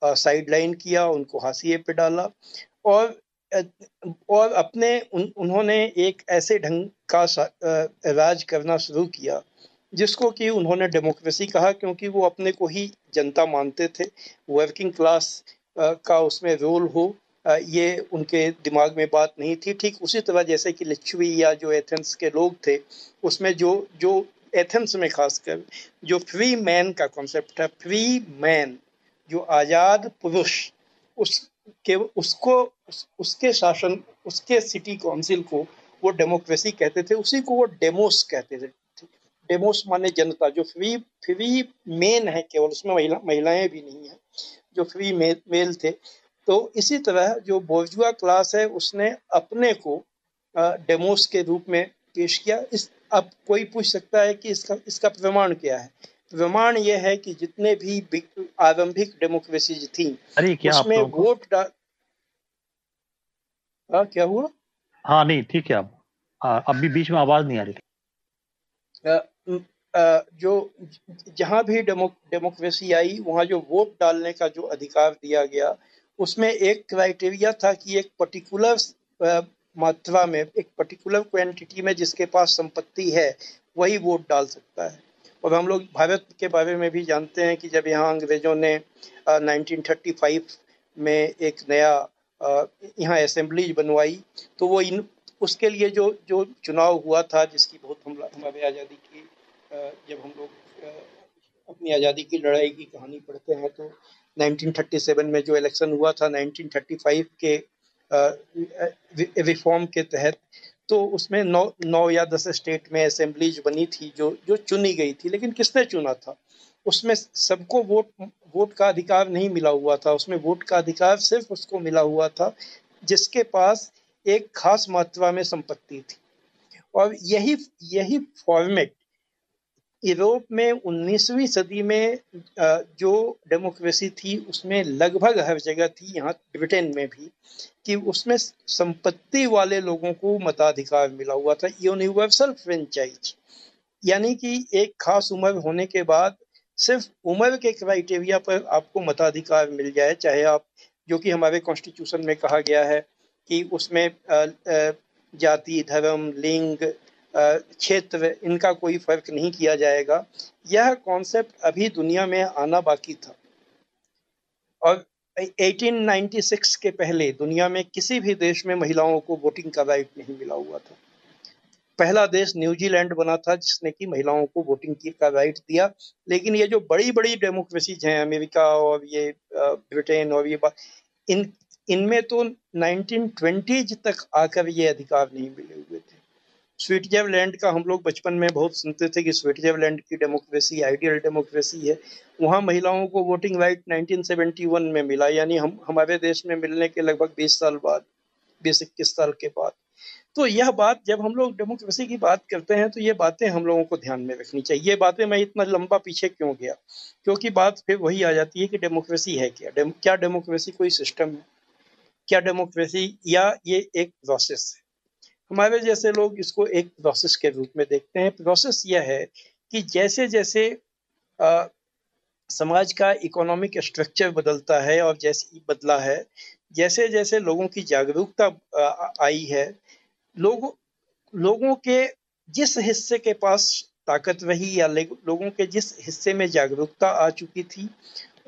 साइडलाइन किया, उनको हाशिए पे डाला और उन्होंने एक ऐसे ढंग का राज करना शुरू किया जिसको कि उन्होंने डेमोक्रेसी कहा, क्योंकि वो अपने को ही जनता मानते थे। वर्किंग क्लास का उसमें रोल हो ये उनके दिमाग में बात नहीं थी। ठीक उसी तरह जैसे कि लिच्छवी या जो एथेंस के लोग थे उसमें जो एथेंस में खासकर जो फ्री मैन का कॉन्सेप्ट है, फ्री मैन जो आजाद पुरुष, उसके शासन, उसके सिटी काउंसिल को वो डेमोक्रेसी कहते थे, उसी को वो डेमोस कहते थे। डेमोस माने जनता, जो फ्री मेन है, केवल उसमें महिलाएं भी नहीं है, जो फ्री मेल थे। तो इसी तरह जो बोर्जुआ क्लास है उसने अपने को डेमोस के रूप में पेश किया। अब कोई पूछ सकता है कि इसका प्रमाण क्या है? प्रमाण यह है कि जितने भी आरंभिक डेमोक्रेसीज थी उसमें वोट क्या हुआ? हाँ नहीं ठीक है। अब अभी बीच में आवाज नहीं आ रही थी। जो जहां भी डेमोक्रेसी आई वहां जो वोट डालने का जो अधिकार दिया गया उसमें एक क्राइटेरिया था कि एक पर्टिकुलर मात्रा में, एक पर्टिकुलर क्वांटिटी में जिसके पास संपत्ति है वही वोट डाल सकता है। और हम लोग भारत के बारे में भी जानते हैं कि जब यहाँ अंग्रेजों ने 1935 में एक नया यहाँ असेंबली बनवाई तो वो उसके लिए जो चुनाव हुआ था, जिसकी बहुत हमारे आज़ादी की जब हम लोग अपनी आज़ादी की लड़ाई की कहानी पढ़ते हैं तो 1937 में जो इलेक्शन हुआ था 1935 के रिफॉर्म के तहत, तो उसमें 9 या 10 स्टेट में असेंबलीज बनी थी जो चुनी गई थी। लेकिन किसने चुना था? उसमें सबको वोट का अधिकार नहीं मिला हुआ था। उसमें वोट का अधिकार सिर्फ उसको मिला हुआ था जिसके पास एक खास मात्रा में संपत्ति थी। और यही फॉर्मेट यूरोप में 19वीं सदी में जो डेमोक्रेसी थी उसमें लगभग हर जगह थी, यहाँ ब्रिटेन में भी, कि उसमें संपत्ति वाले लोगों को मताधिकार मिला हुआ था, यूनिवर्सल फ्रेंचाइज। यानी कि एक खास उम्र होने के बाद सिर्फ उम्र के क्राइटेरिया पर आपको मताधिकार मिल जाए, चाहे आप, जो कि हमारे कॉन्स्टिट्यूशन में कहा गया है कि उसमें जाति, धर्म, लिंग, क्षेत्र, इनका कोई फर्क नहीं किया जाएगा। यह कॉन्सेप्ट अभी दुनिया में आना बाकी था। और 1896 के पहले दुनिया में किसी भी देश में महिलाओं को वोटिंग का राइट नहीं मिला हुआ था। पहला देश न्यूजीलैंड बना था जिसने कि महिलाओं को वोटिंग का राइट दिया। लेकिन ये जो बड़ी बड़ी डेमोक्रेसीज हैं, अमेरिका और ये ब्रिटेन और ये इनमें तो 1920 तक आकर ये अधिकार नहीं मिले हुए थे। स्विट्जरलैंड का हम लोग बचपन में बहुत सुनते थे कि स्विट्जरलैंड की डेमोक्रेसी आइडियल डेमोक्रेसी है। वहाँ महिलाओं को वोटिंग राइट 1971 में मिला, यानी हमारे देश में मिलने के लगभग 20 साल बाद, 20-21 साल के बाद। तो यह बात, जब हम लोग डेमोक्रेसी की बात करते हैं तो ये बातें हम लोगों को ध्यान में रखनी चाहिए। ये बातें, मैं इतना लंबा पीछे क्यों गया, क्योंकि बात फिर वही आ जाती है कि डेमोक्रेसी है क्या डेमोक्रेसी कोई सिस्टम है? क्या डेमोक्रेसी या ये एक प्रोसेस है? हमारे जैसे लोग इसको एक प्रोसेस के रूप में देखते हैं। प्रोसेस यह है कि जैसे जैसे समाज का इकोनॉमिक स्ट्रक्चर बदलता है और जैसे बदला है, जैसे जैसे लोगों की जागरूकता आई है, लोगों के जिस हिस्से के पास ताकत रही या लोगों के जिस हिस्से में जागरूकता आ चुकी थी,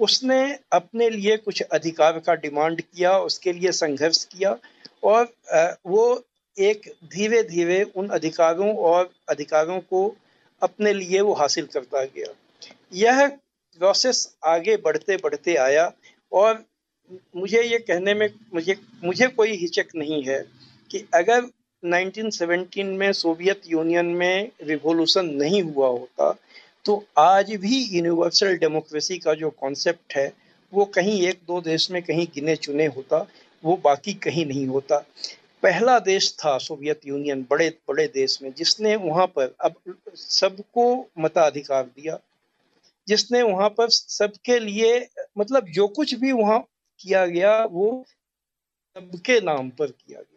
उसने अपने लिए कुछ अधिकार का डिमांड किया, उसके लिए संघर्ष किया और वो एक धीरे धीरे उन अधिकारों को अपने लिए वो हासिल करता गया। यह प्रोसेस आगे बढ़ते बढ़ते आया और मुझे ये कहने में मुझे कोई हिचक नहीं है कि अगर 1917 में सोवियत यूनियन में रिवॉल्यूशन नहीं हुआ होता तो आज भी यूनिवर्सल डेमोक्रेसी का जो कॉन्सेप्ट है वो कहीं एक दो देश में कहीं गिने चुने होता, वो बाकी कहीं नहीं होता। पहला देश था सोवियत यूनियन बड़े बड़े देश में जिसने वहां पर अब सबको मताधिकार दिया, जिसने वहां पर सबके लिए मतलब जो कुछ भी वहां किया गया वो सबके नाम पर किया गया।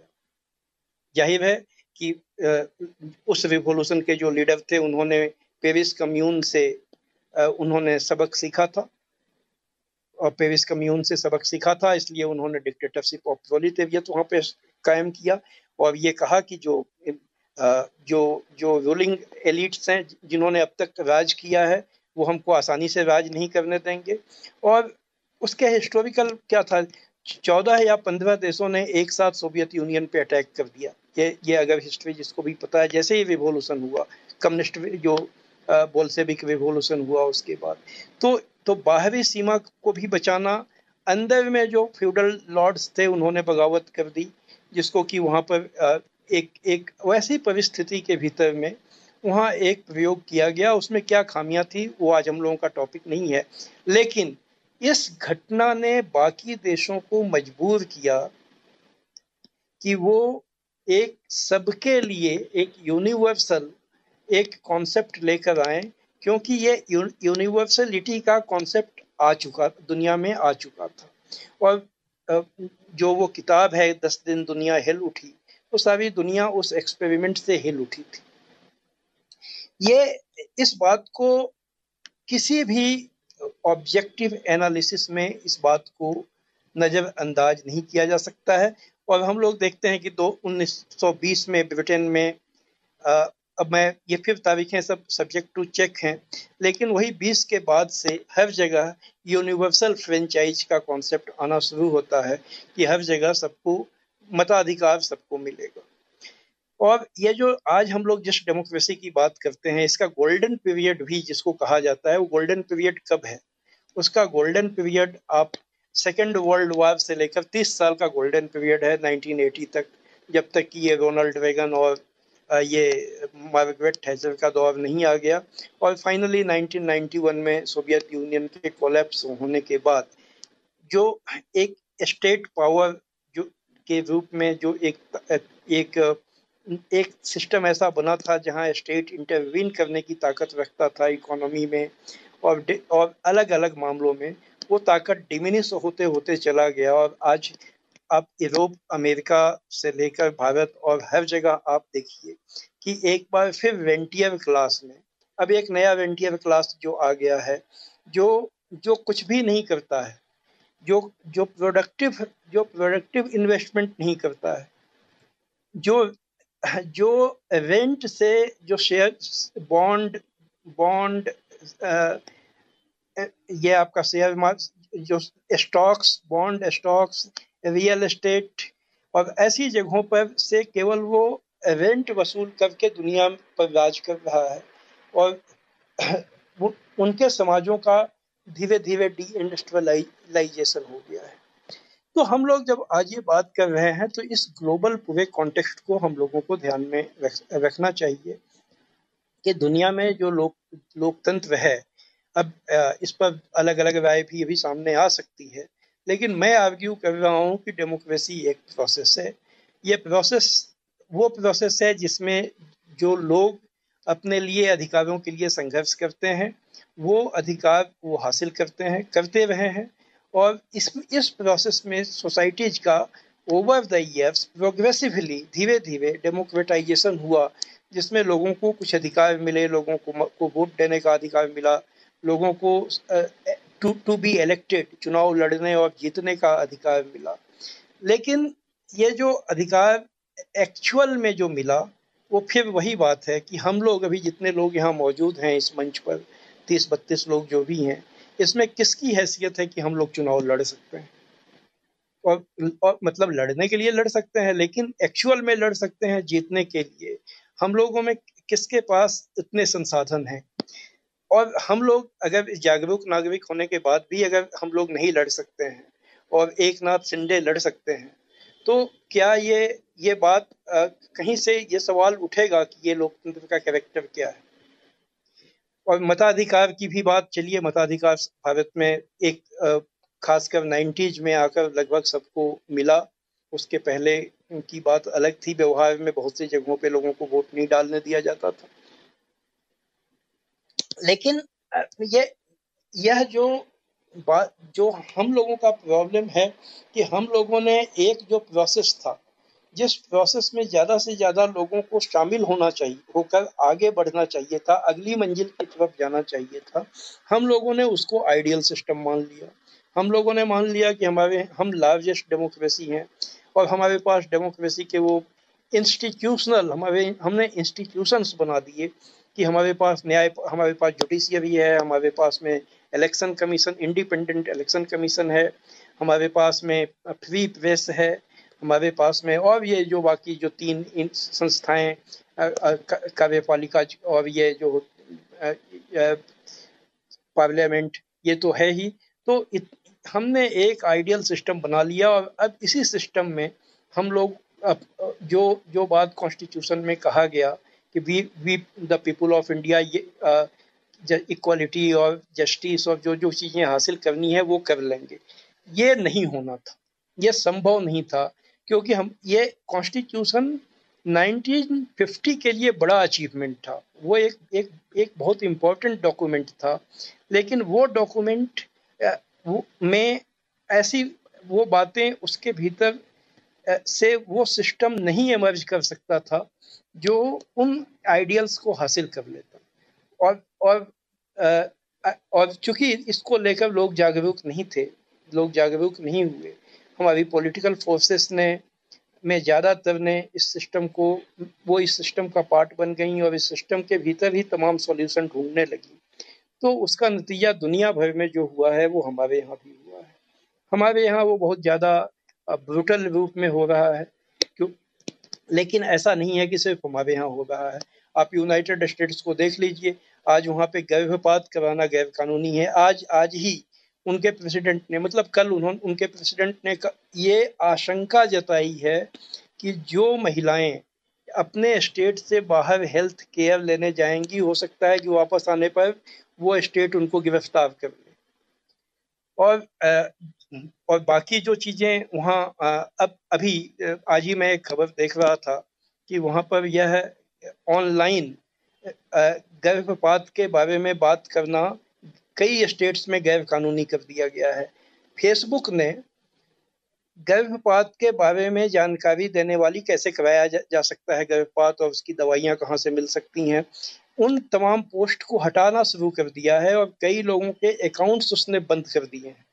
जाहिर है कि उस रिवॉल्यूशन के जो लीडर थे उन्होंने पेरिस कम्यून से उन्होंने सबक सीखा था और पेरिस कम्यून से सबक सीखा था, इसलिए उन्होंने डिक्टेटरशिप ऑफ प्रोलेटेरियत वहां पे कायम किया और ये कहा कि जो रूलिंग एलिट्स हैं जिन्होंने अब तक राज किया है वो हमको आसानी से राज नहीं करने देंगे। और उसके हिस्टोरिकल क्या था, 14 या 15 देशों ने एक साथ सोवियत यूनियन पे अटैक कर दिया। ये अगर हिस्ट्री जिसको भी पता है, जैसे ही रिवॉल्यूशन हुआ कम्युनिस्ट जो बोल्शेविक रिवॉल्यूशन हुआ उसके बाद तो बाहरी सीमा को भी बचाना, अंदर में जो फ्यूडल लॉर्ड्स थे उन्होंने बगावत कर दी, जिसको कि वहां पर एक वैसी परिस्थिति के भीतर में वहां एक प्रयोग किया गया। उसमें क्या खामियां थी वो आज हम लोगों का टॉपिक नहीं है, लेकिन इस घटना ने बाकी देशों को मजबूर किया कि वो एक सबके लिए एक यूनिवर्सल एक कॉन्सेप्ट लेकर आए, क्योंकि ये यूनिवर्सलिटी का कॉन्सेप्ट दुनिया में आ चुका था। और जो वो किताब है 10 दिन दुनिया हिल उठी, तो सारी दुनिया उस एक्सपेरिमेंट से हिल उठी थी। ये इस बात को किसी भी ऑब्जेक्टिव एनालिसिस में इस बात को नज़रअंदाज नहीं किया जा सकता है। और हम लोग देखते हैं कि 1920 में ब्रिटेन में अब मैं ये फिर तारीखें सब सब्जेक्ट टू चेक हैं, लेकिन वही 20 के बाद से हर जगह यूनिवर्सल फ्रेंचाइज का कॉन्सेप्ट आना शुरू होता है कि हर जगह सबको मताधिकार सबको मिलेगा। और ये जो आज हम लोग जिस डेमोक्रेसी की बात करते हैं, इसका गोल्डन पीरियड भी जिसको कहा जाता है, वो गोल्डन पीरियड कब है? उसका गोल्डन पीरियड आप सेकेंड वर्ल्ड वॉर से लेकर 30 साल का गोल्डन पीरियड है 1980 तक, जब तक कि ये रोनाल्ड रेगन और ये मार्गरेट थैचर का दौर नहीं आ गया। और फाइनली 1991 में सोवियत यूनियन के कोलैप्स होने के बाद जो एक स्टेट पावर जो के रूप में जो एक सिस्टम ऐसा बना था जहां स्टेट इंटरवीन करने की ताकत रखता था इकोनॉमी में और अलग अलग मामलों में, वो ताकत डिमिनिश होते होते चला गया। और आज आप यूरोप, अमेरिका से लेकर भारत और हर जगह आप देखिए कि एक बार फिर रेंटियर क्लास में अब एक नया रेंटियर क्लास जो आ गया है, जो कुछ भी नहीं करता है, जो प्रोडक्टिव इन्वेस्टमेंट नहीं करता है, जो रेंट से जो शेयर बॉन्ड ये आपका शेयर मार्केट, जो stocks, bond stocks, real estate और ऐसी जगहों पर से केवल वो रेंट वसूल करके दुनिया पर राज कर रहा है। और उनके समाजों का धीरे धीरे डी इंडस्ट्रियलाइजेशन हो गया है। तो हम लोग जब आज ये बात कर रहे हैं तो इस ग्लोबल पूरे कॉन्टेक्स्ट को हम लोगों को ध्यान में रखना चाहिए कि दुनिया में जो लोकतंत्र है, अब इस पर अलग अलग राय भी अभी सामने आ सकती है, लेकिन मैं आर्ग्यू कर रहा हूँ कि डेमोक्रेसी एक प्रोसेस है। ये प्रोसेस वो प्रोसेस है जिसमें जो लोग अपने लिए अधिकारों के लिए संघर्ष करते हैं, वो अधिकार वो हासिल करते हैं, करते रहे हैं। और इस प्रोसेस में सोसाइटीज का ओवर द ईयर्स प्रोग्रेसिवली धीरे धीरे डेमोक्रेटाइजेशन हुआ, जिसमें लोगों को कुछ अधिकार मिले, लोगों को वोट देने का अधिकार मिला, लोगों को टू बी इलेक्टेड, चुनाव लड़ने और जीतने का अधिकार मिला। लेकिन ये जो अधिकार एक्चुअल में जो मिला वो फिर वही बात है कि हम लोग अभी जितने लोग यहाँ मौजूद हैं इस मंच पर, 30-32 लोग जो भी हैं, इसमें किसकी हैसियत है कि हम लोग चुनाव लड़ सकते हैं? और मतलब लड़ने के लिए लड़ सकते हैं, लेकिन एक्चुअल में लड़ सकते हैं जीतने के लिए हम लोगों में किसके पास इतने संसाधन हैं? और हम लोग अगर जागरूक नागरिक होने के बाद भी अगर हम लोग नहीं लड़ सकते हैं और एक नाथ शिंदे लड़ सकते हैं, तो क्या ये बात कहीं से ये सवाल उठेगा कि ये लोकतंत्र का कैरेक्टर क्या है? और मताधिकार की भी बात, चलिए मताधिकार भारत में एक खासकर 90s में आकर लगभग सबको मिला, उसके पहले की बात अलग थी, व्यवहार में बहुत सी जगहों पे लोगों को वोट नहीं डालने दिया जाता था। लेकिन यह जो हम लोगों का प्रॉब्लम है कि हम लोगों ने एक जो प्रोसेस था, जिस प्रोसेस में ज्यादा से ज्यादा लोगों को शामिल होकर आगे बढ़ना चाहिए था, अगली मंजिल की तरफ जाना चाहिए था, हम लोगों ने उसको आइडियल सिस्टम मान लिया। हम लोगों ने मान लिया कि हम लार्जेस्ट डेमोक्रेसी हैं और हमारे पास डेमोक्रेसी के वो इंस्टीट्यूशनल हमने इंस्टीट्यूशंस बना दिए कि हमारे पास न्याय, हमारे पास जुडिशियरी है, हमारे पास में election commission, independent election commission है, हमारे पास में फ्री प्रेस है, हमारे पास में और ये जो बाकी जो 3 संस्थाएं कार्यपालिका और ये जो पार्लियामेंट, ये तो है ही। तो हमने एक आइडियल सिस्टम बना लिया और अब इसी सिस्टम में हम लोग जो बात कॉन्स्टिट्यूशन में कहा गया कि we the people of India, ये इक्वालिटी और जस्टिस और जो चीजें हासिल करनी है वो कर लेंगे, ये नहीं होना था, ये संभव नहीं था, क्योंकि हम ये कॉन्स्टिट्यूशन 1950 के लिए बड़ा अचीवमेंट था, वो एक बहुत इम्पोर्टेंट डॉक्यूमेंट था, लेकिन वो डॉक्यूमेंट में ऐसी वो बातें उसके भीतर से वो सिस्टम नहीं इमर्ज कर सकता था जो उन आइडियल्स को हासिल कर लेता। और चूंकि इसको लेकर लोग जागरूक नहीं थे, लोग जागरूक नहीं हुए, हमारी पॉलिटिकल फोर्सेस में ज़्यादातर ने इस सिस्टम को, वो इस सिस्टम का पार्ट बन गई और इस सिस्टम के भीतर ही तमाम सॉल्यूशन ढूंढने लगी। तो उसका नतीजा दुनिया भर में जो हुआ है वो हमारे यहाँ भी हुआ है। हमारे यहाँ वो बहुत ज़्यादा ब्रूटल रूप में हो रहा है, क्यों? लेकिन ऐसा नहीं है कि सिर्फ हमारे यहाँ हो रहा है। आप यूनाइटेड स्टेट्स को देख लीजिए, आज वहाँ पे गर्भपात कराना गैर कानूनी है। आज ही उनके प्रेसिडेंट ने, मतलब कल उनके प्रेसिडेंट ने ये आशंका जताई है कि जो महिलाएं अपने स्टेट से बाहर हेल्थ केयर लेने जाएंगी, हो सकता है कि वापस आने पर वो स्टेट उनको गिरफ्तार कर ले। और बाकी जो चीजें वहाँ अभी आज ही मैं एक खबर देख रहा था कि वहाँ पर यह ऑनलाइन गर्भपात के बारे में बात करना कई स्टेट्स में गैर कानूनी कर दिया गया है। फेसबुक ने गर्भपात के बारे में जानकारी देने वाली, कैसे कराया जा सकता है गर्भपात और उसकी दवाइयाँ कहाँ से मिल सकती हैं, उन तमाम पोस्ट को हटाना शुरू कर दिया है और कई लोगों के अकाउंट्स उसने बंद कर दिए हैं।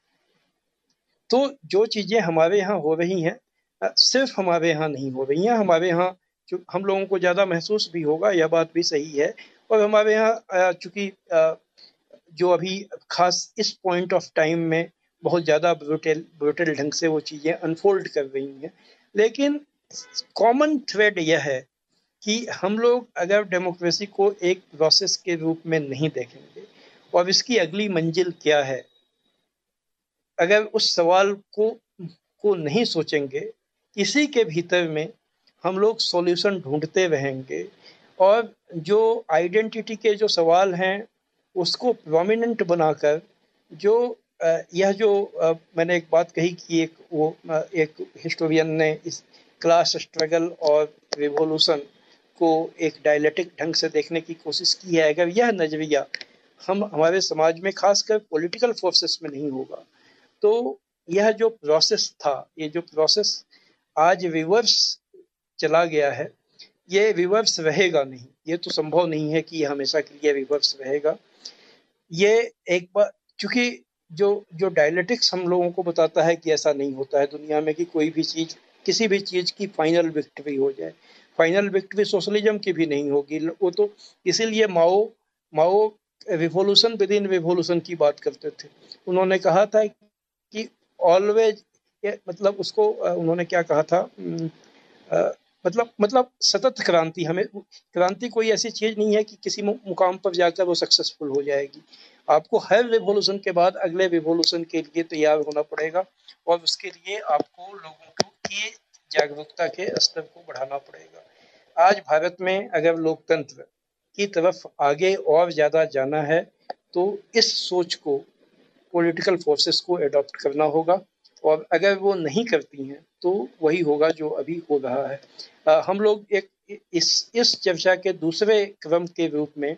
तो जो चीज़ें हमारे यहाँ हो रही हैं सिर्फ हमारे यहाँ नहीं हो रही हैं, हमारे यहाँ हम लोगों को ज़्यादा महसूस भी होगा, यह बात भी सही है। और हमारे यहाँ चूँकि जो अभी खास इस पॉइंट ऑफ टाइम में बहुत ज़्यादा ब्रूटल ढंग से वो चीज़ें अनफोल्ड कर रही हैं, लेकिन कॉमन थ्रेड यह है कि हम लोग अगर डेमोक्रेसी को एक प्रोसेस के रूप में नहीं देखेंगे और इसकी अगली मंजिल क्या है, अगर उस सवाल को नहीं सोचेंगे, इसी के भीतर में हम लोग सॉल्यूशन ढूंढते रहेंगे और जो आइडेंटिटी के जो सवाल हैं उसको प्रोमिनेंट बनाकर यह जो मैंने एक बात कही कि एक हिस्टोरियन ने इस क्लास स्ट्रगल और रिवॉल्यूशन को एक डायलेक्टिक ढंग से देखने की कोशिश की है, अगर यह नजरिया हमारे समाज में खासकर पॉलिटिकल फोर्सेस में नहीं होगा, तो यह जो प्रोसेस था, ये जो प्रोसेस आज रिवर्स चला गया है, ये रिवर्स रहेगा नहीं। ये तो संभव नहीं है कि ये हमेशा के लिए रिवर्स रहेगा। ये एक बार, क्योंकि जो जो डायलेटिक्स हम लोगों को बताता है कि ऐसा नहीं होता है दुनिया में कि कोई भी चीज, किसी भी चीज की फाइनल विक्ट्री हो जाए। फाइनल विक्ट्री सोशलिज्म की भी नहीं होगी वो तो। इसीलिए माओ माओ रिवॉल्यूशन विद इन रिवॉल्यूशन की बात करते थे। उन्होंने कहा था कि ऑलवेज, मतलब उसको उन्होंने क्या कहा था, मतलब सतत क्रांति। हमें क्रांति कोई ऐसी चीज नहीं है कि किसी मुकाम पर जाकर वो सक्सेसफुल हो जाएगी। आपको हर रिवॉल्यूशन के बाद अगले रिवॉल्यूशन के लिए तैयार होना पड़ेगा, और उसके लिए आपको लोगों को की जागरूकता के स्तर को बढ़ाना पड़ेगा। आज भारत में अगर लोकतंत्र की तरफ आगे और ज्यादा जाना है तो इस सोच को, पॉलिटिकल फोर्सेस को एडॉप्ट करना होगा, और अगर वो नहीं करती हैं तो वही होगा जो अभी हो रहा है। हम लोग एक इस चर्चा के दूसरे क्रम के रूप में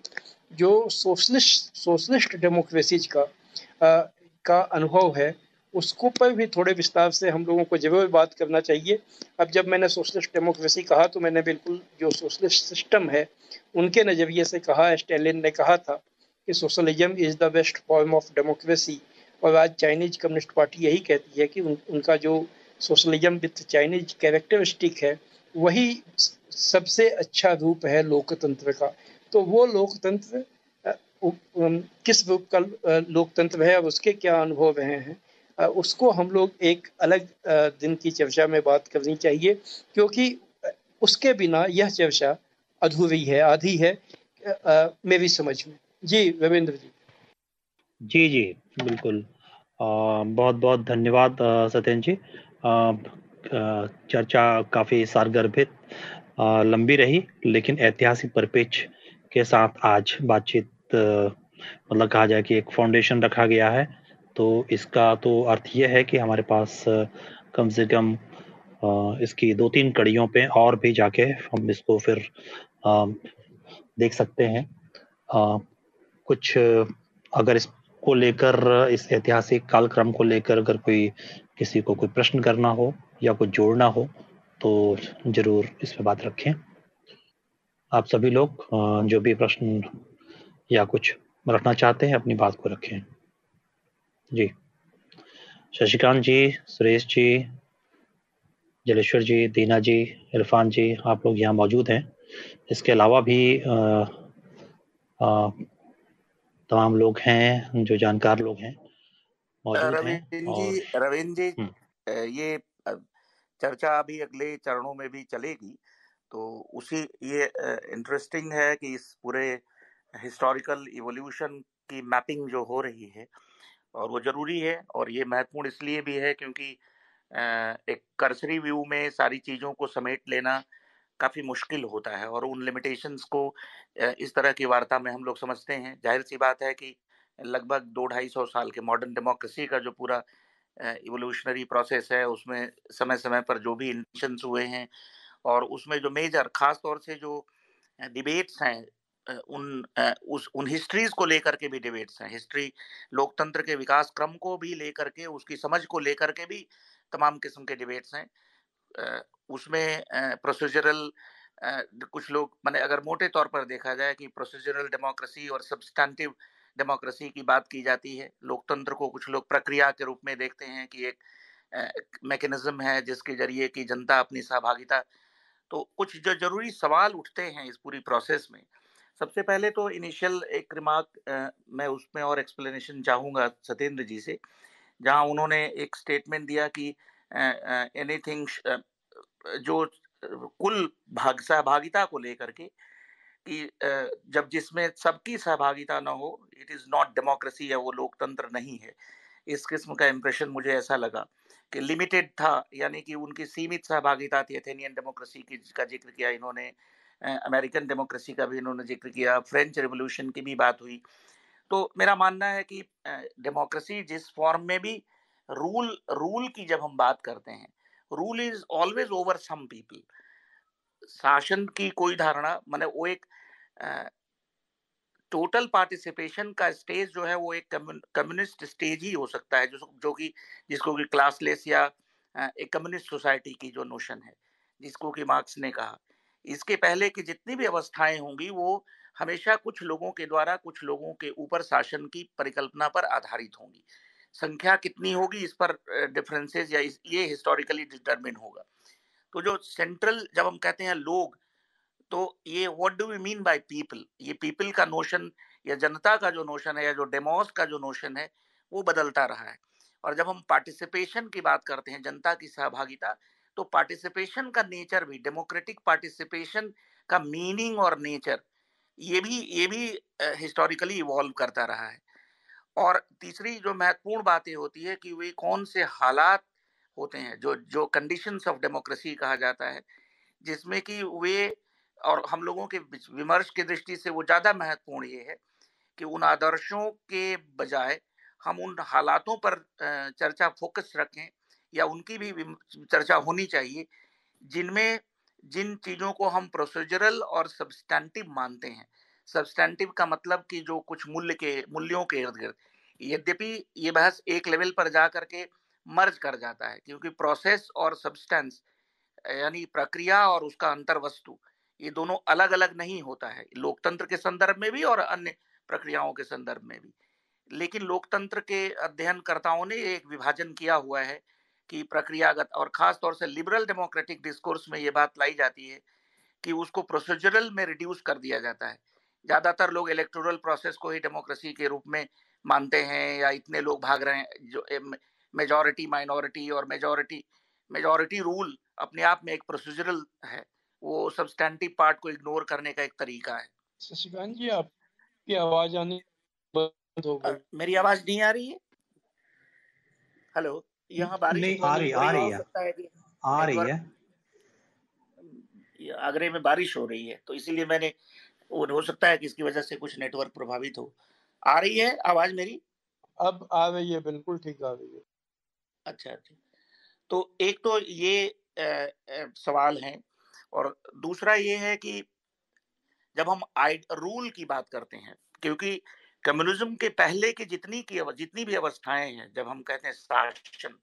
जो सोशलिस्ट डेमोक्रेसीज का अनुभव है, उसको पर भी थोड़े विस्तार से हम लोगों को जरूर बात करना चाहिए। अब जब मैंने सोशलिस्ट डेमोक्रेसी कहा तो मैंने बिल्कुल जो सोशलिस्ट सिस्टम है उनके नज़रिए से कहा। स्टालिन ने कहा था कि socialism is the best form of democracy, और आज चाइनीज कम्युनिस्ट पार्टी यही कहती है कि उनका जो सोशलिज्म विद चाइनीज कैरेक्टरिस्टिक है वही सबसे अच्छा रूप है लोकतंत्र का। तो वो लोकतंत्र किस रूप का लोकतंत्र है और उसके क्या अनुभव रहे हैं, उसको हम लोग एक अलग दिन की चर्चा में बात करनी चाहिए, क्योंकि उसके बिना यह चर्चा अधूरी है, आधी है मेरी समझ में। जी रविंद्र जी। जी जी, बिल्कुल। बहुत बहुत धन्यवाद सत्येंद्र जी। चर्चा काफ़ी सारगर्भित, लंबी रही, लेकिन ऐतिहासिक परिप्रेक्ष्य के साथ आज बातचीत, मतलब कहा जाए कि एक फाउंडेशन रखा गया है। तो इसका तो अर्थ यह है कि हमारे पास कम से कम इसकी 2-3 कड़ियों पे और भी जाके हम इसको फिर देख सकते हैं। कुछ अगर इसको लेकर, इस ऐतिहासिक कालक्रम को लेकर अगर कोई किसी को कोई प्रश्न करना हो या कुछ जोड़ना हो तो जरूर इस पे बात रखें। आप सभी लोग जो भी प्रश्न या कुछ रखना चाहते हैं अपनी बात को रखें। जी, शशिकांत जी, सुरेश जी, जलेश्वर जी, दीना जी, इरफान जी, आप लोग यहाँ मौजूद हैं। इसके अलावा भी तमाम लोग हैं जो जानकार लोग हैं मौजूद हैं। रविंद्र जी, ये चर्चा अभी अगले चरणों में भी चलेगी, तो उसी ये इंटरेस्टिंग है कि इस पूरे हिस्टोरिकल इवोल्यूशन की मैपिंग जो हो रही है, और वो जरूरी है, और ये महत्वपूर्ण इसलिए भी है क्योंकि एक कर्सरी व्यू में सारी चीज़ों को समेट लेना काफ़ी मुश्किल होता है, और उन लिमिटेशंस को इस तरह की वार्ता में हम लोग समझते हैं। जाहिर सी बात है कि लगभग 200-250 साल के मॉडर्न डेमोक्रेसी का जो पूरा इवोल्यूशनरी प्रोसेस है, उसमें समय समय पर जो भी इन्वेंशंस हुए हैं, और उसमें जो मेजर खास तौर से जो डिबेट्स हैं, उन हिस्ट्रीज को लेकर के भी डिबेट्स हैं। हिस्ट्री, लोकतंत्र के विकास क्रम को भी लेकर के, उसकी समझ को लेकर के भी तमाम किस्म के डिबेट्स हैं। उसमें प्रोसीजरल, कुछ लोग, माने अगर मोटे तौर पर देखा जाए कि प्रोसीजरल डेमोक्रेसी और सब्सटैंटिव डेमोक्रेसी की बात की जाती है। लोकतंत्र को कुछ लोग प्रक्रिया के रूप में देखते हैं कि एक मैकेनिज्म है जिसके जरिए कि जनता अपनी सहभागिता, तो कुछ जो जरूरी सवाल उठते हैं इस पूरी प्रोसेस में। सबसे पहले तो इनिशियल एक रिमार्क मैं उसमें और एक्सप्लेनेशन चाहूँगा सत्येंद्र जी से, जहाँ उन्होंने एक स्टेटमेंट दिया कि एनीथिंग जो कुल सहभागिता को लेकर के, कि जब जिसमें सबकी सहभागिता ना हो, इट इज़ नॉट डेमोक्रेसी, या वो लोकतंत्र नहीं है। इस किस्म का इम्प्रेशन मुझे ऐसा लगा कि लिमिटेड था, यानी कि उनकी सीमित सहभागिता थी। एथेनियन डेमोक्रेसी की का जिक्र किया इन्होंने, अमेरिकन डेमोक्रेसी का भी इन्होंने जिक्र किया, फ्रेंच रिवॉल्यूशन की भी बात हुई। तो मेरा मानना है कि डेमोक्रेसी जिस फॉर्म में भी, रूल की जब हम बात करते हैं, rule is always over some people. शासन की कोई धारणा, माने वो एक टोटल पार्टिसिपेशन का स्टेज जो है वो एक कम्युनिस्ट स्टेज ही हो सकता है, जो कि जिसको कि क्लासलेस या एक कम्युनिस्ट सोसाइटी की जो नोशन है, जिसको कि मार्क्स ने कहा, इसके पहले की जितनी भी अवस्थाएं होंगी वो हमेशा कुछ लोगों के द्वारा कुछ लोगों के ऊपर शासन की परिकल्पना पर आधारित होंगी। संख्या कितनी होगी इस पर डिफरेंसेस या ये हिस्टोरिकली डिटरमिन होगा। तो जो सेंट्रल जब हम कहते हैं लोग, तो ये what do we mean by people, ये पीपल का नोशन या जनता का जो नोशन है या जो डेमोस का जो नोशन है वो बदलता रहा है। और जब हम पार्टिसिपेशन की बात करते हैं, जनता की सहभागिता, तो पार्टिसिपेशन का नेचर भी, डेमोक्रेटिक पार्टिसिपेशन का मीनिंग और नेचर, ये भी हिस्टोरिकली इवॉल्व करता रहा है। और तीसरी जो महत्वपूर्ण बातें होती है कि वे कौन से हालात होते हैं, जो जो कंडीशंस ऑफ डेमोक्रेसी कहा जाता है, जिसमें कि वे, और हम लोगों के विमर्श की दृष्टि से वो ज्यादा महत्वपूर्ण ये है कि उन आदर्शों के बजाय हम उन हालातों पर चर्चा फोकस रखें, या उनकी भी चर्चा होनी चाहिए जिनमें जिन चीजों को हम प्रोसीजरल और सब्सटैंटिव मानते हैं। सब्सटैंटिव का मतलब कि जो कुछ मूल्यों के इर्द गिर्द, यद्यपि ये बहस एक लेवल पर जा करके मर्ज कर जाता है, क्योंकि प्रोसेस और सब्सटेंस यानी प्रक्रिया और उसका अंतर वस्तु, ये दोनों अलग अलग नहीं होता है, लोकतंत्र के संदर्भ में भी और अन्य प्रक्रियाओं के संदर्भ में भी। लेकिन लोकतंत्र के अध्ययनकर्ताओं ने एक विभाजन किया हुआ है कि प्रक्रियागत, और खास तौर से लिबरल डेमोक्रेटिक डिस्कोर्स में ये बात लाई जाती है कि उसको प्रोसीजरल में रिड्यूस कर दिया जाता है। ज्यादातर लोग इलेक्टोरल प्रोसेस को ही डेमोक्रेसी के रूप में मानते हैं, या इतने लोग भाग रहे हैं, जो मेजॉरिटी माइनॉरिटी और मेजॉरिटी रूल अपने आप में एक प्रोसीजरल है, वो सब्सटैंटिव पार्ट को इग्नोर करने का एक तरीका है। शशिकांत जी, आपकी आवाज आनी बंद हो गई। मेरी आवाज नहीं आ रही है? हेलो, यहाँ बारिश नहीं, हो आ रही रही हो है, सकता है कि आ रही नेटवर्क, है। आगरे में बारिश हो रही है तो इसीलिए मैंने, वो हो सकता है कि इसकी वजह से कुछ नेटवर्क प्रभावित हो। आ रही है आवाज मेरी? अब आ रही है, बिल्कुल ठीक आ रही है। अच्छा अच्छा। तो एक तो ये सवाल है, और दूसरा ये है कि जब हम रूल की बात करते हैं, क्योंकि कम्युनिज्म के पहले की जितनी भी अवस्थाएं हैं, जब हम कहते हैं शासन,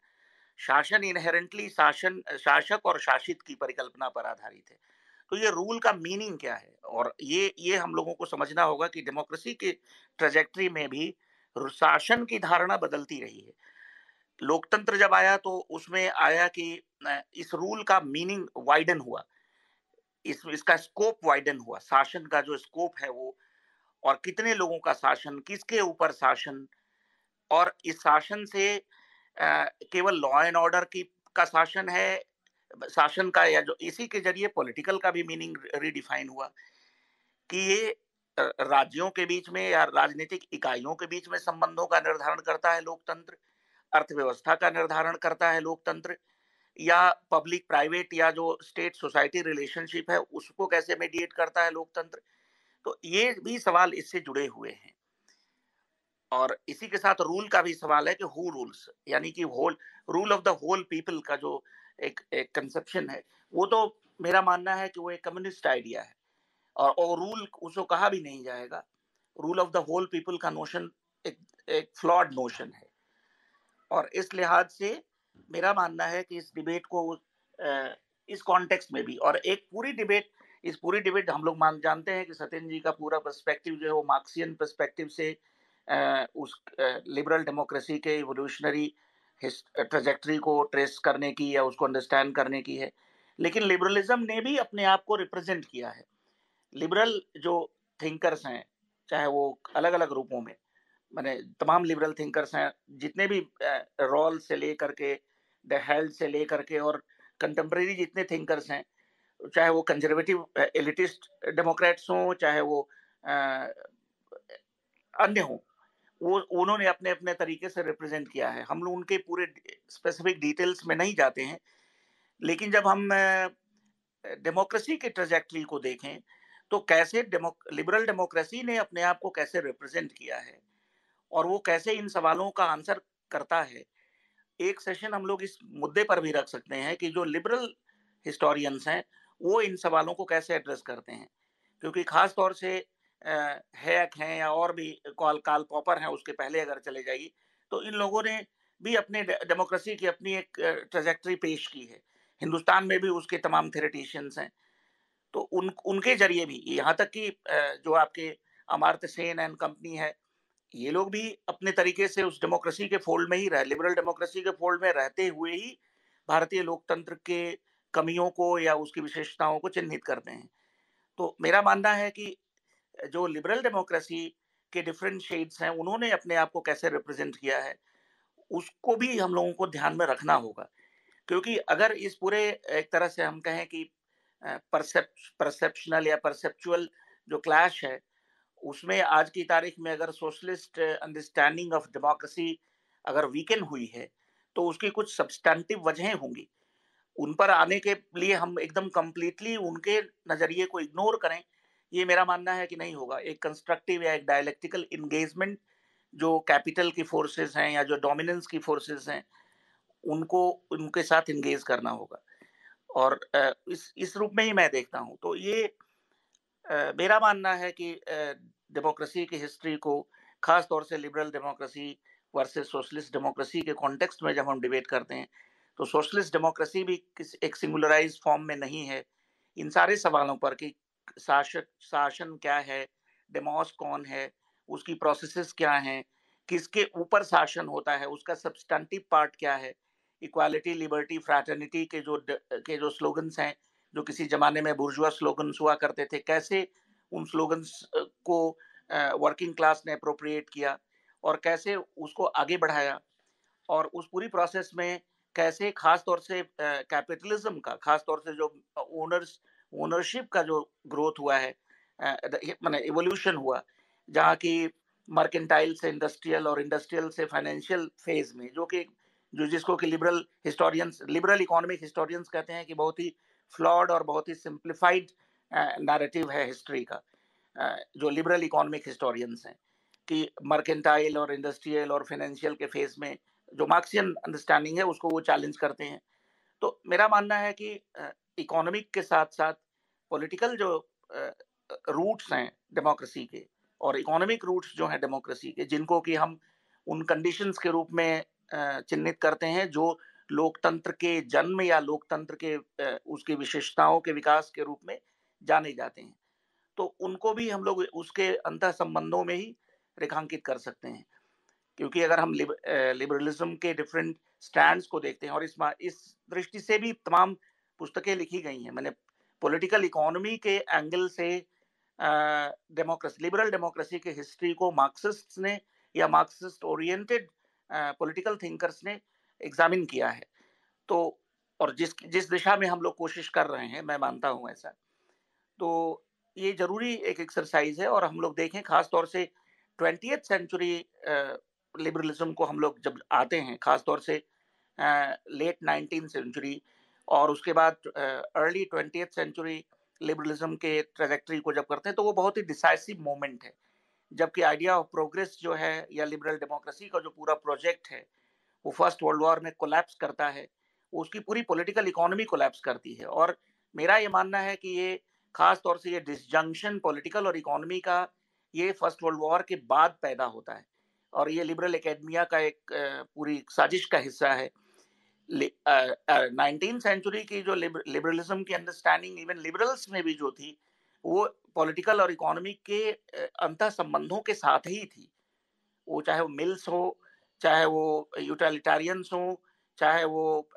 शासन इनहेरेंटली शासक और शासित की परिकल्पना पर आधारित है। तो ये रूल का मीनिंग क्या है, और ये हम लोगों को समझना होगा कि डेमोक्रेसी के ट्रेजेक्टरी में भी शासन की धारणा बदलती रही है। लोकतंत्र जब आया तो उसमें आया कि इस रूल का मीनिंग वाइडन हुआ, इसका स्कोप वाइडन हुआ, शासन का जो स्कोप है वो, और कितने लोगों का शासन, किसके ऊपर शासन, और इस शासन से केवल लॉ एंड ऑर्डर की का शासन है, शासन का, या जो इसी के जरिए पॉलिटिकल का भी मीनिंग रीडिफाइन हुआ कि ये राज्यों के बीच में या राजनीतिक इकाइयों के बीच में संबंधों का निर्धारण करता है लोकतंत्र, अर्थव्यवस्था का निर्धारण करता है लोकतंत्र, या पब्लिक प्राइवेट या जो स्टेट सोसाइटी रिलेशनशिप है उसको कैसे मीडिएट करता है लोकतंत्र। तो ये भी सवाल इससे जुड़े हुए हैं। और इसी के साथ रूल का भी सवाल है कि हु रूल्स, यानी कि whole rule of the whole people का जो एक कंसेप्शन है, वो तो मेरा मानना है कि वो एक कम्युनिस्ट आइडिया है, और रूल उसको कहा भी नहीं जाएगा। Rule of the whole people का नोशन एक एक फ्लॉड नोशन है, और इस लिहाज से मेरा मानना है कि इस डिबेट को इस कॉन्टेक्स्ट में भी, और एक पूरी डिबेट हम लोग जानते हैं कि सत्येंद्र जी का पूरा पर्सपेक्टिव जो है वो मार्क्सियन पर्सपेक्टिव से उस लिबरल डेमोक्रेसी के इवोल्यूशनरी ट्रेजेक्टरी को ट्रेस करने की या उसको अंडरस्टैंड करने की है। लेकिन लिबरलिज्म ने भी अपने आप को रिप्रेजेंट किया है। लिबरल जो थिंकर्स हैं, चाहे वो अलग अलग रूपों में, मैंने तमाम लिबरल थिंकर्स हैं, जितने भी रॉल से लेकर के, डेहेल्ड से लेकर के, और कंटेम्प्रेरी जितने थिंकर्स हैं, चाहे वो कंजर्वेटिव एलिटिस्ट डेमोक्रेट्स हों, चाहे वो अन्य हों, वो उन्होंने अपने अपने तरीके से रिप्रेजेंट किया है। हम लोग उनके पूरे स्पेसिफिक डिटेल्स में नहीं जाते हैं, लेकिन जब हम डेमोक्रेसी के ट्रेजेक्टरी को देखें तो कैसे लिबरल डेमोक्रेसी ने अपने आप को कैसे रिप्रेजेंट किया है, और वो कैसे इन सवालों का आंसर करता है। एक सेशन हम लोग इस मुद्दे पर भी रख सकते हैं कि जो लिबरल हिस्टोरियंस हैं वो इन सवालों को कैसे एड्रेस करते हैं, क्योंकि खास तौर से हैक हैं या और भी कार्ल पॉपर हैं, उसके पहले अगर चले जाइए, तो इन लोगों ने भी अपने डेमोक्रेसी की अपनी एक ट्रेजेक्टरी पेश की है। हिंदुस्तान में भी उसके तमाम थेरेटिशियंस हैं, तो उनके जरिए भी यहाँ तक कि जो आपके अमर्त्य सेन एंड कंपनी है, ये लोग भी अपने तरीके से उस डेमोक्रेसी के फोल्ड में ही रहे, लिबरल डेमोक्रेसी के फोल्ड में रहते हुए ही भारतीय लोकतंत्र के कमियों को या उसकी विशेषताओं को चिन्हित करते हैं। तो मेरा मानना है कि जो लिबरल डेमोक्रेसी के डिफरेंट शेड्स हैं, उन्होंने अपने आप को कैसे रिप्रेजेंट किया है, उसको भी हम लोगों को ध्यान में रखना होगा। क्योंकि अगर इस पूरे एक तरह से हम कहें कि परसेप्शनल या परसेप्चुअल जो क्लैश है, उसमें आज की तारीख में अगर सोशलिस्ट अंडरस्टैंडिंग ऑफ डेमोक्रेसी अगर वीकन हुई है, तो उसकी कुछ सब्सटैंटिव वजहें होंगी। उन पर आने के लिए हम एकदम कंप्लीटली उनके नजरिए को इग्नोर करें, ये मेरा मानना है कि नहीं होगा। एक कंस्ट्रक्टिव या एक डायलेक्टिकल इंगेजमेंट जो कैपिटल की फोर्सेस हैं या जो डोमिनेंस की फोर्सेस हैं, उनको उनके साथ इंगेज करना होगा। और इस रूप में ही मैं देखता हूँ। तो ये मेरा मानना है कि डेमोक्रेसी की हिस्ट्री को, खास तौर से liberal democracy versus socialist democracy के कॉन्टेक्स्ट में जब हम डिबेट करते हैं, तो सोशलिस्ट डेमोक्रेसी भी एक सिंगुलराइज फॉर्म में नहीं है। इन सारे सवालों पर कि शासन क्या है, डेमोस कौन है, उसकी प्रोसेसेस क्या हैं, किसके ऊपर शासन होता है, उसका सब्सटेंटिव पार्ट क्या है, इक्वालिटी, लिबर्टी, फ्रैटर्निटी के जो स्लोगन्स हैं, जो किसी जमाने में बुर्जुआ स्लोगन्स हुआ करते थे, कैसे उन स्लोगन्स को वर्किंग क्लास ने अप्रोप्रिएट किया और कैसे उसको आगे बढ़ाया, और उस पूरी प्रोसेस में कैसे खास तौर से कैपिटलिज्म का, खास तौर से जो ओनरशिप का जो ग्रोथ हुआ है, माने इवोल्यूशन हुआ, जहाँ की मर्केंटाइल से इंडस्ट्रियल और इंडस्ट्रियल से फाइनेंशियल फेज में, जो जिसको कि लिबरल इकोनॉमिक हिस्टोरियंस कहते हैं कि बहुत ही फ्लॉड और बहुत ही सिंप्लीफाइड नैरेटिव है हिस्ट्री का, जो लिबरल इकोनॉमिक हिस्टोरियंस हैं, कि मर्केंटाइल और इंडस्ट्रियल और फाइनेंशियल के फेज में जो मार्क्सियन अंडरस्टैंडिंग है उसको वो चैलेंज करते हैं। तो मेरा मानना है कि इकोनॉमिक के साथ साथ पॉलिटिकल जो रूट्स हैं डेमोक्रेसी के, और इकोनॉमिक रूट्स जो हैं डेमोक्रेसी के, जिनको कि हम उन कंडीशंस के रूप में चिन्हित करते हैं जो लोकतंत्र के जन्म या लोकतंत्र के उसकी विशेषताओं के विकास के रूप में जाने जाते हैं, तो उनको भी हम लोग उसके अंतः संबंधों में ही रेखांकित कर सकते हैं। क्योंकि अगर हम लिबरलिज्म के डिफरेंट स्टैंड्स को देखते हैं, और इस दृष्टि से भी तमाम पुस्तकें लिखी गई हैं, मैंने पॉलिटिकल इकोनॉमी के एंगल से लिबरल डेमोक्रेसी के हिस्ट्री को मार्क्सिस्ट ने या मार्क्सिस्ट ओरिएंटेड पॉलिटिकल थिंकर्स ने एग्जामिन किया है। तो और जिस दिशा में हम लोग कोशिश कर रहे हैं, मैं मानता हूं ऐसा, तो ये जरूरी एक एक्सरसाइज है। और हम लोग देखें खास तौर से 20th सेंचुरी लिबरलिज्म को हम लोग जब आते हैं, खास तौर से लेट 19th सेंचुरी और उसके बाद अर्ली 20th सेंचुरी लिबरलिज्म के ट्रैजेक्टरी को जब करते हैं, तो वो बहुत ही डिसाइसिव मोमेंट है, जबकि आइडिया ऑफ प्रोग्रेस जो है या लिबरल डेमोक्रेसी का जो पूरा प्रोजेक्ट है, वो फर्स्ट वर्ल्ड वॉर में कोलैप्स करता है, उसकी पूरी पॉलिटिकल इकोनॉमी कोलैप्स करती है। और मेरा ये मानना है कि ये खास तौर से ये डिसजंक्शन पॉलिटिकल और इकोनॉमी का ये फर्स्ट वर्ल्ड वॉर के बाद पैदा होता है, और ये लिबरल एकेडमिया का एक पूरी साजिश का हिस्सा है। 19th सेंचुरी की जो लिबरलिज्म की अंडरस्टैंडिंग इवन लिबरल्स में भी जो थी, वो पॉलिटिकल और इकोनॉमी के अंतः संबंधों के साथ ही थी। वो चाहे वो मिल्स हो, चाहे वो यूटिलिटेरियंस हो, चाहे वो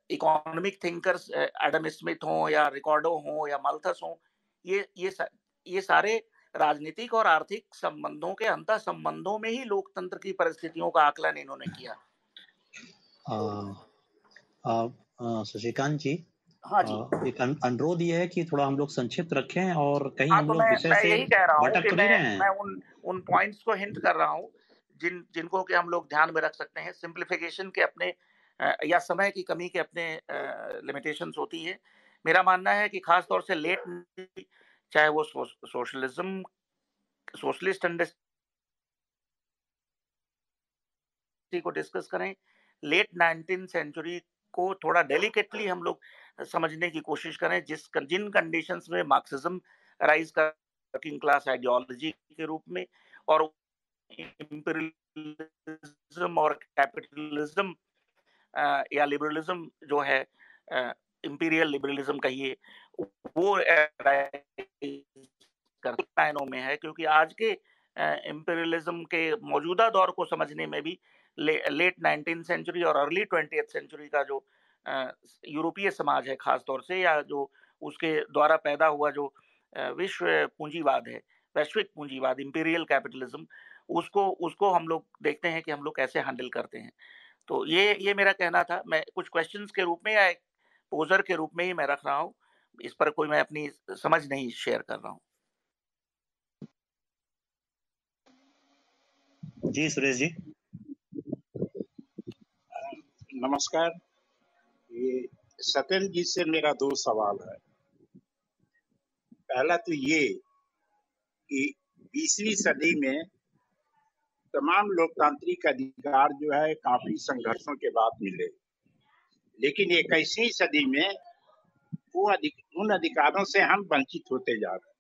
इकोनॉमिक थिंकर्स एडम स्मिथ हो या रिकॉर्डो हो या माल्थस हो, ये सारे राजनीतिक और आर्थिक संबंधों के अंतः संबंधों में ही लोकतंत्र की परिस्थितियों का आकलन इन्होंने किया। शशिकांत जी, हाँ जी, एक अनुरोध ये है कि थोड़ा हम लोग संक्षिप्त रखें, और कहीं हम लोग विषय मैं से यही कह रहा हूँ भटक कि तो नहीं रहे हैं। मैं उन पॉइंट्स को हिंट कर रहा हूँ जिनको कि हम लोग ध्यान में रख सकते हैं। सिंप्लीफिकेशन के अपने या समय की कमी के अपने लिमिटेशंस होती है। मेरा मानना है कि खास तौर से लेट, चाहे वो सोशलिज्म, सोशलिस्ट अंडरस्टैंडिंग को डिस्कस करें, लेट 19th सेंचुरी को थोड़ा डेलिकेटली हम लोग समझने की कोशिश करें, जिन कंडीशंस में मार्क्सिज्म राइज कर वर्किंग क्लास आइडियोलॉजी के रूप में, और इंपीरियलिज्म सोशलिज्म और कैपिटलिज्म या लिबरलिज्म जो है, इंपीरियल लिबरलिज्म कहिए, वो मायनों में है, क्योंकि आज के इंपीरियलिज्म के मौजूदा दौर को समझने में भी लेट 19th सेंचुरी और अर्ली 20th सेंचुरी का जो यूरोपीय समाज है खास तौर से, या जो उसके द्वारा पैदा हुआ जो विश्व पूंजीवाद है, वैश्विक पूंजीवाद, इंपीरियल कैपिटलिज्म, उसको हम लोग देखते हैं कि हम लोग कैसे हैंडल करते हैं। तो ये मेरा कहना था। मैं कुछ क्वेश्चंस के रूप में या एक पोजर के रूप में ही मैं रख रहा हूँ, इस पर कोई मैं अपनी समझ नहीं शेयर कर रहा हूँ। जी सुरेश जी। नमस्कार। ये सत्येंद्र जी से मेरा 2 सवाल है। पहला तो ये कि 20वीं सदी में तमाम लोकतांत्रिक अधिकार जो है काफी संघर्षों के बाद मिले, लेकिन 21वीं सदी में उन अधिकारों से हम वंचित होते जा रहे हैं।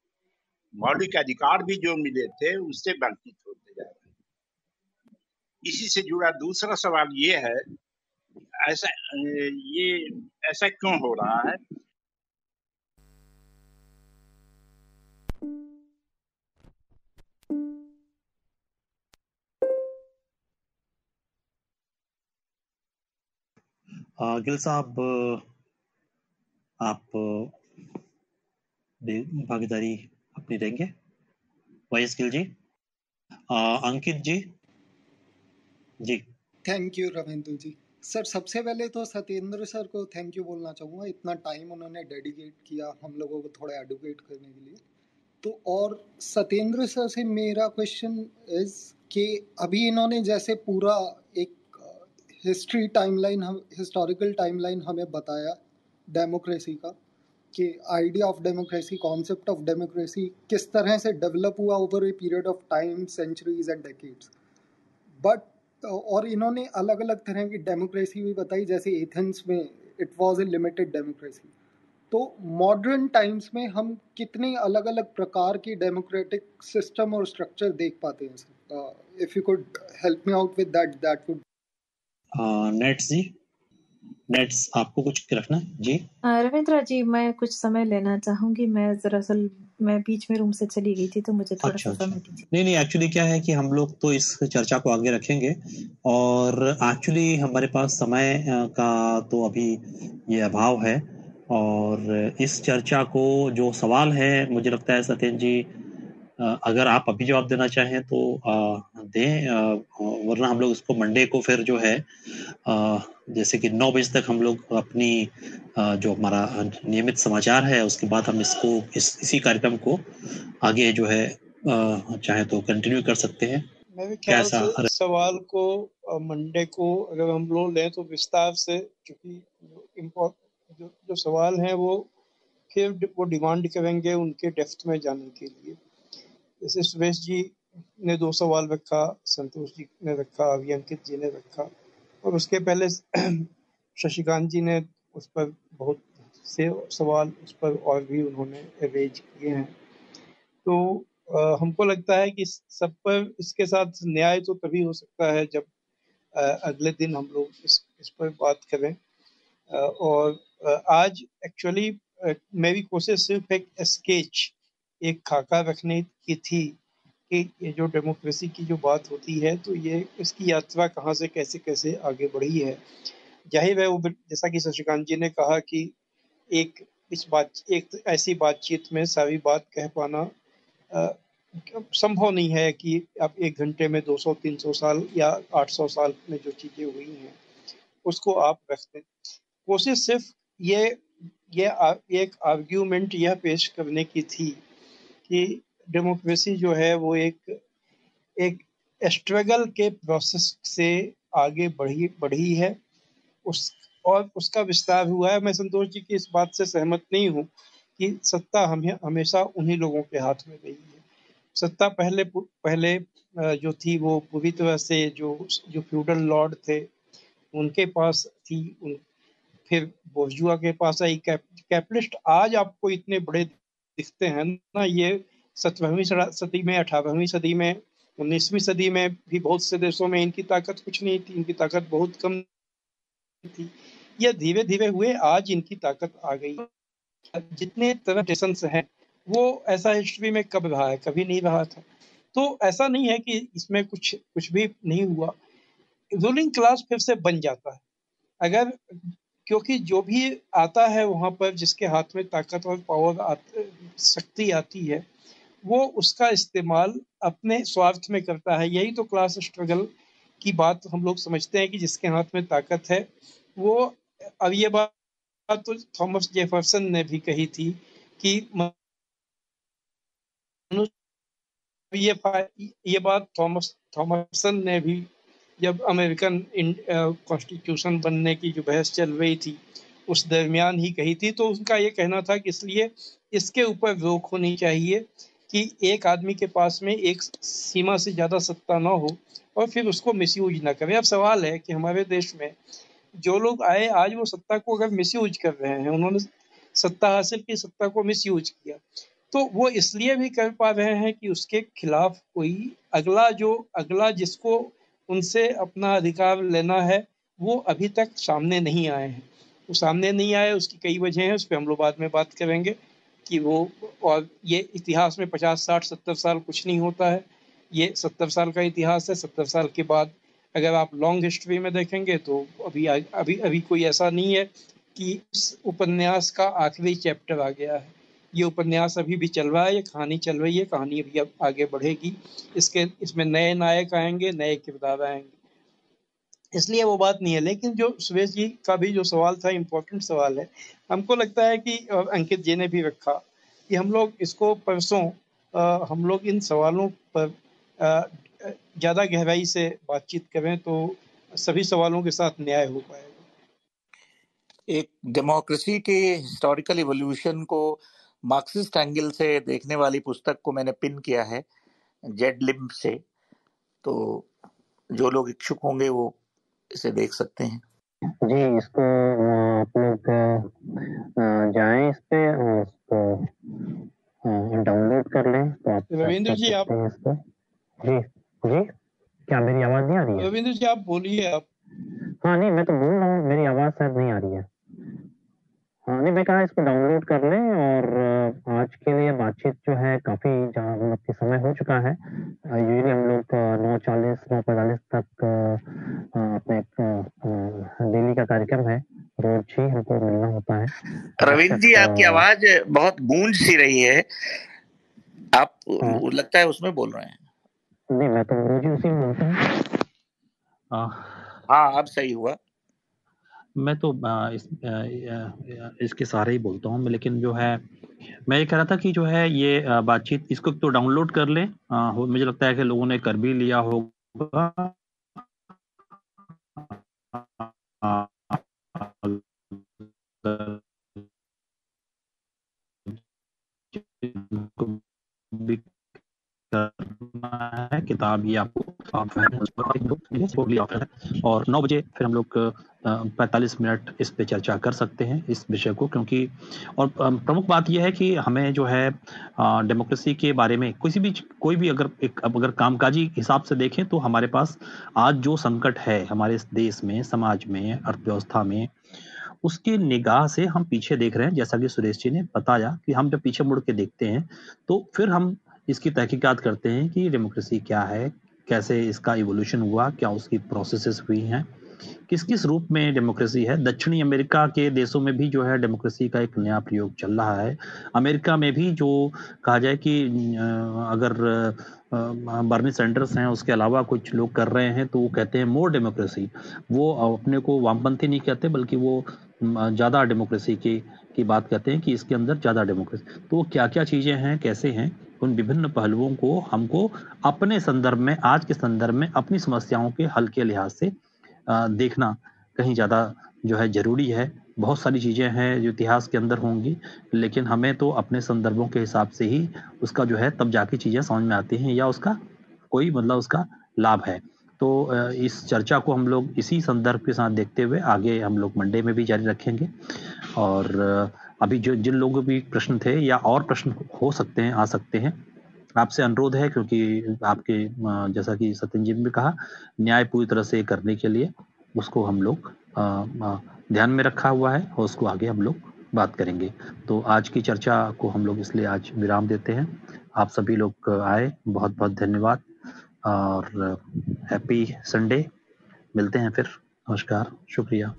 मौलिक अधिकार भी जो मिले थे उससे वंचित होते जा रहे हैं। इसी से जुड़ा दूसरा सवाल ये है, ऐसा क्यों हो रहा है? गिल साहब, आप भागीदारी अपनी देंगे? वाइस गिल जी। अंकित जी। जी thank you Ravindra ji. Sir, सबसे पहले तो सत्येंद्र सर को थैंक यू बोलना चाहूँगा, इतना टाइम उन्होंने डेडिकेट किया हम लोगों को थोड़ा एडुकेट करने के लिए। तो और सत्येंद्र सर से मेरा क्वेश्चन इज कि अभी इन्होंने जैसे पूरा एक हिस्टोरिकल टाइमलाइन हमें बताया डेमोक्रेसी का, कि idea of democracy, concept of democracy किस तरह से डेवलप हुआ over a period of time, centuries and decades. But और इन्होंने अलग अलग तरह की डेमोक्रेसी भी बताई, जैसे एथेंस में it was a limited democracy. तो मॉडर्न टाइम्स में हम कितने अलग अलग प्रकार की डेमोक्रेटिक सिस्टम और स्ट्रक्चर देख पाते हैं sir? If you could help me out with that would. Nets आपको कुछ रखना जी? रविंद्र जी, मैं कुछ समय लेना चाहूंगी। मैं बीच में रूम से चली गई थी, तो मुझे थोड़ा सा समय दीजिए। नहीं, एक्चुअली क्या है कि हम लोग तो इस चर्चा को आगे रखेंगे, और एक्चुअली हमारे पास समय का तो अभी ये अभाव है, और इस चर्चा को जो सवाल है, मुझे लगता है सत्येंद्र जी, अगर आप अभी जवाब देना चाहें तो दें, वरना हम लोग इसको मंडे को फिर जो है जैसे कि 9 बजे तक हम लोग अपनी जो हमारा नियमित समाचार है उसके बाद हम इसको इसी कार्यक्रम को आगे जो है चाहे तो कंटिन्यू कर सकते हैं। मेरे ख्याल से सवाल को मंडे को अगर हम लोग लें तो विस्तार से, क्योंकि जो सवाल हैं वो फिर वो डिमांड करेंगे उनके डेप्थ में जाने के लिए। जैसे सुरेश जी ने 2 सवाल रखा, संतोष जी ने रखा, अभी अंकित जी ने रखा, और उसके पहले शशिकांत जी ने उस पर बहुत से सवाल उस पर और भी उन्होंने रेज किए हैं। तो हमको लगता है कि सब पर इसके साथ न्याय तो तभी हो सकता है जब अगले दिन हम लोग इस पर बात करें। और आज एक्चुअली मेरी कोशिश सिर्फ एक स्केच, एक खाका रखने की थी कि ये जो डेमोक्रेसी की जो बात होती है, तो ये इसकी यात्रा कहाँ से कैसे कैसे आगे बढ़ी है। जाहिर है, वो जैसा कि शशिकांत जी ने कहा कि एक ऐसी बातचीत में सारी बात कह पाना संभव नहीं है कि आप 1 घंटे में 200-300 साल या 800 साल में जो चीजें हुई हैं उसको आप रख दें। कोशिश सिर्फ ये एक आर्ग्यूमेंट यह पेश करने की थी कि डेमोक्रेसी जो है वो एक स्ट्रगल के प्रोसेस से आगे बढ़ी है, और उसका विस्तार हुआ है। मैं संतोष जी की इस बात से सहमत नहीं हूँ कि सत्ता हमेशा उन्हीं लोगों के हाथ में रही है। सत्ता पहले जो थी वो पूरी तरह से जो फ्यूडल लॉर्ड थे उनके पास थी, फिर बोर्जुआ के पास आई। कैपिटलिस्ट आज आपको इतने बड़े दिखते हैं ना, ये 17वीं सदी में 18वीं सदी में 19वीं सदी में भी बहुत से देशों में इनकी ताकत कुछ नहीं थी, इनकी ताकत बहुत कम थी। यह धीरे धीरे हुए आज इनकी ताकत आ गई। जितने तरह टेंशन्स हैं वो ऐसा हिस्ट्री में कब रहा है, कभी नहीं रहा था। तो ऐसा नहीं है कि इसमें कुछ भी नहीं हुआ। रूलिंग क्लास फिर से बन जाता है अगर, क्योंकि जो भी आता है वहां पर जिसके हाथ में ताकत और पावर शक्ति आती है वो उसका इस्तेमाल अपने स्वार्थ में करता है। यही तो क्लास स्ट्रगल की बात हम लोग समझते हैं कि जिसके हाथ में ताकत है वो, अब ये बात तो थॉमस जेफरसन ने भी कही थी कि ये बात थॉमसन ने भी जब अमेरिकन कॉन्स्टिट्यूशन बनने की जो बहस चल रही थी उस दरमियान ही कही थी। तो उनका ये कहना था कि इसलिए इसके ऊपर रोक होनी चाहिए कि एक आदमी के पास में एक सीमा से ज़्यादा सत्ता ना हो और फिर उसको मिसयूज ना करे। अब सवाल है कि हमारे देश में जो लोग आए आज वो सत्ता को अगर मिसयूज कर रहे हैं, उन्होंने सत्ता हासिल की, सत्ता को मिसयूज किया, तो वो इसलिए भी कर पा रहे हैं कि उसके खिलाफ कोई अगला जिसको उनसे अपना अधिकार लेना है वो अभी तक सामने नहीं आए हैं। वो सामने नहीं आए, उसकी कई वजह हैं, उस पर हम लोग बाद में बात करेंगे कि वो, और ये इतिहास में 50, 60, 70 साल कुछ नहीं होता है। ये 70 साल का इतिहास है। 70 साल के बाद अगर आप लॉन्ग हिस्ट्री में देखेंगे तो अभी कोई ऐसा नहीं है कि उस उपन्यास का आखिरी चैप्टर आ गया है। ये उपन्यास अभी भी चल रहा है, ये कहानी चल रही है, कहानी अभी अब आगे बढ़ेगी। इसमें नए नायक आएंगे, नए किरदार आएंगे, इसलिए वो बात नहीं है। लेकिन जो सुरेश जी का भी जो सवाल था, इम्पोर्टेंट सवाल है। हमको लगता है कि अंकित जी ने भी रखा कि हम लोग इसको परसों हम लोग इन सवालों पर ज़्यादा गहराई से बातचीत करें तो सभी सवालों के साथ न्याय हो पाएगा। एक डेमोक्रेसी के हिस्टोरिकल इवोल्यूशन को मार्क्सिस्ट एंगल से देखने वाली पुस्तक को मैंने पिन किया है जेड लिम्ब से, तो जो लोग इच्छुक होंगे वो इसे देख सकते हैं। जी, इसको आप लोग जाएं इस पे, इसको डाउनलोड कर लें तो आप रविंद्र जी आप इसको। जी जी, क्या मेरी आवाज नहीं आ रही है? रविंद्र जी आप बोलिए। आप हाँ नहीं, मैं तो बोल रहा हूँ, मेरी आवाज शायद नहीं आ रही है। हाँ नहीं, मैं कहा इसको डाउनलोड कर लें। और आज के लिए बातचीत जो है काफी मतलब कि समय हो चुका है। यूजुअली हम लोग 9:40, 9:45 तक अपने डेली का कार्यक्रम है, रोज ही हमको मिलना होता है। रविंद्र जी आपकी आवाज बहुत गूंज सी रही है, आप लगता है उसमें बोल रहे हैं। नहीं, मैं तो रोज ही उसी में बोलता हूँ। हाँ अब सही हुआ। मैं तो इसके सारे ही बोलता हूँ, लेकिन जो है मैं ये कह रहा था कि जो है ये बातचीत इसको तो डाउनलोड कर लें। मुझे लगता है कि लोगों ने कर भी लिया होगा। करना है किताब, ये आपको और 9 बजे फिर हम लोग 45 मिनट इस पे चर्चा कर सकते हैं इस विषय को, क्योंकि और प्रमुख बात यह है कि हमें जो है डेमोक्रेसी के बारे में कोई भी अगर कामकाजी हिसाब से देखें तो हमारे पास आज जो संकट है हमारे देश में, समाज में, अर्थव्यवस्था में, उसकी निगाह से हम पीछे देख रहे हैं। जैसा कि सुरेश जी ने बताया कि हम जब पीछे मुड़ के देखते हैं तो फिर हम इसकी तहकीकात करते हैं कि डेमोक्रेसी क्या है, कैसे इसका इवोल्यूशन हुआ, क्या उसकी प्रोसेसेस हुई हैं, किस किस रूप में डेमोक्रेसी है। दक्षिणी अमेरिका के देशों में भी जो है डेमोक्रेसी का एक नया प्रयोग चल रहा है। अमेरिका में भी जो कहा जाए कि अगर बर्नी सैंडर्स हैं उसके अलावा कुछ लोग कर रहे हैं तो वो कहते हैं मोर डेमोक्रेसी। वो अपने को वामपंथी नहीं कहते बल्कि वो ज़्यादा डेमोक्रेसी की बात कहते हैं कि इसके अंदर ज़्यादा डेमोक्रेसी। तो वो क्या क्या चीज़ें हैं, कैसे हैं, उन विभिन्न पहलुओं को हमको अपने संदर्भ में, आज के संदर्भ में अपनी समस्याओं के हल के लिहाज से देखना कहीं ज़्यादा जो है ज़रूरी है। बहुत सारी चीज़ें हैं जो इतिहास के अंदर होंगी, लेकिन हमें तो अपने संदर्भों के हिसाब से ही उसका जो है तब जाके चीज़ें समझ में आती हैं या उसका कोई मतलब उसका लाभ है। तो इस चर्चा को हम लोग इसी संदर्भ के साथ देखते हुए आगे हम लोग मंडे में भी जारी रखेंगे। और अभी जिन लोगों भी प्रश्न थे या और प्रश्न हो सकते हैं, आ सकते हैं, आपसे अनुरोध है, क्योंकि आपके जैसा कि सत्यन जी ने भी कहा, न्याय पूरी तरह से करने के लिए उसको हम लोग ध्यान में रखा हुआ है और उसको आगे हम लोग बात करेंगे। तो आज की चर्चा को हम लोग इसलिए आज विराम देते हैं। आप सभी लोग आए, बहुत बहुत धन्यवाद और हैप्पी संडे। मिलते हैं फिर। नमस्कार, शुक्रिया।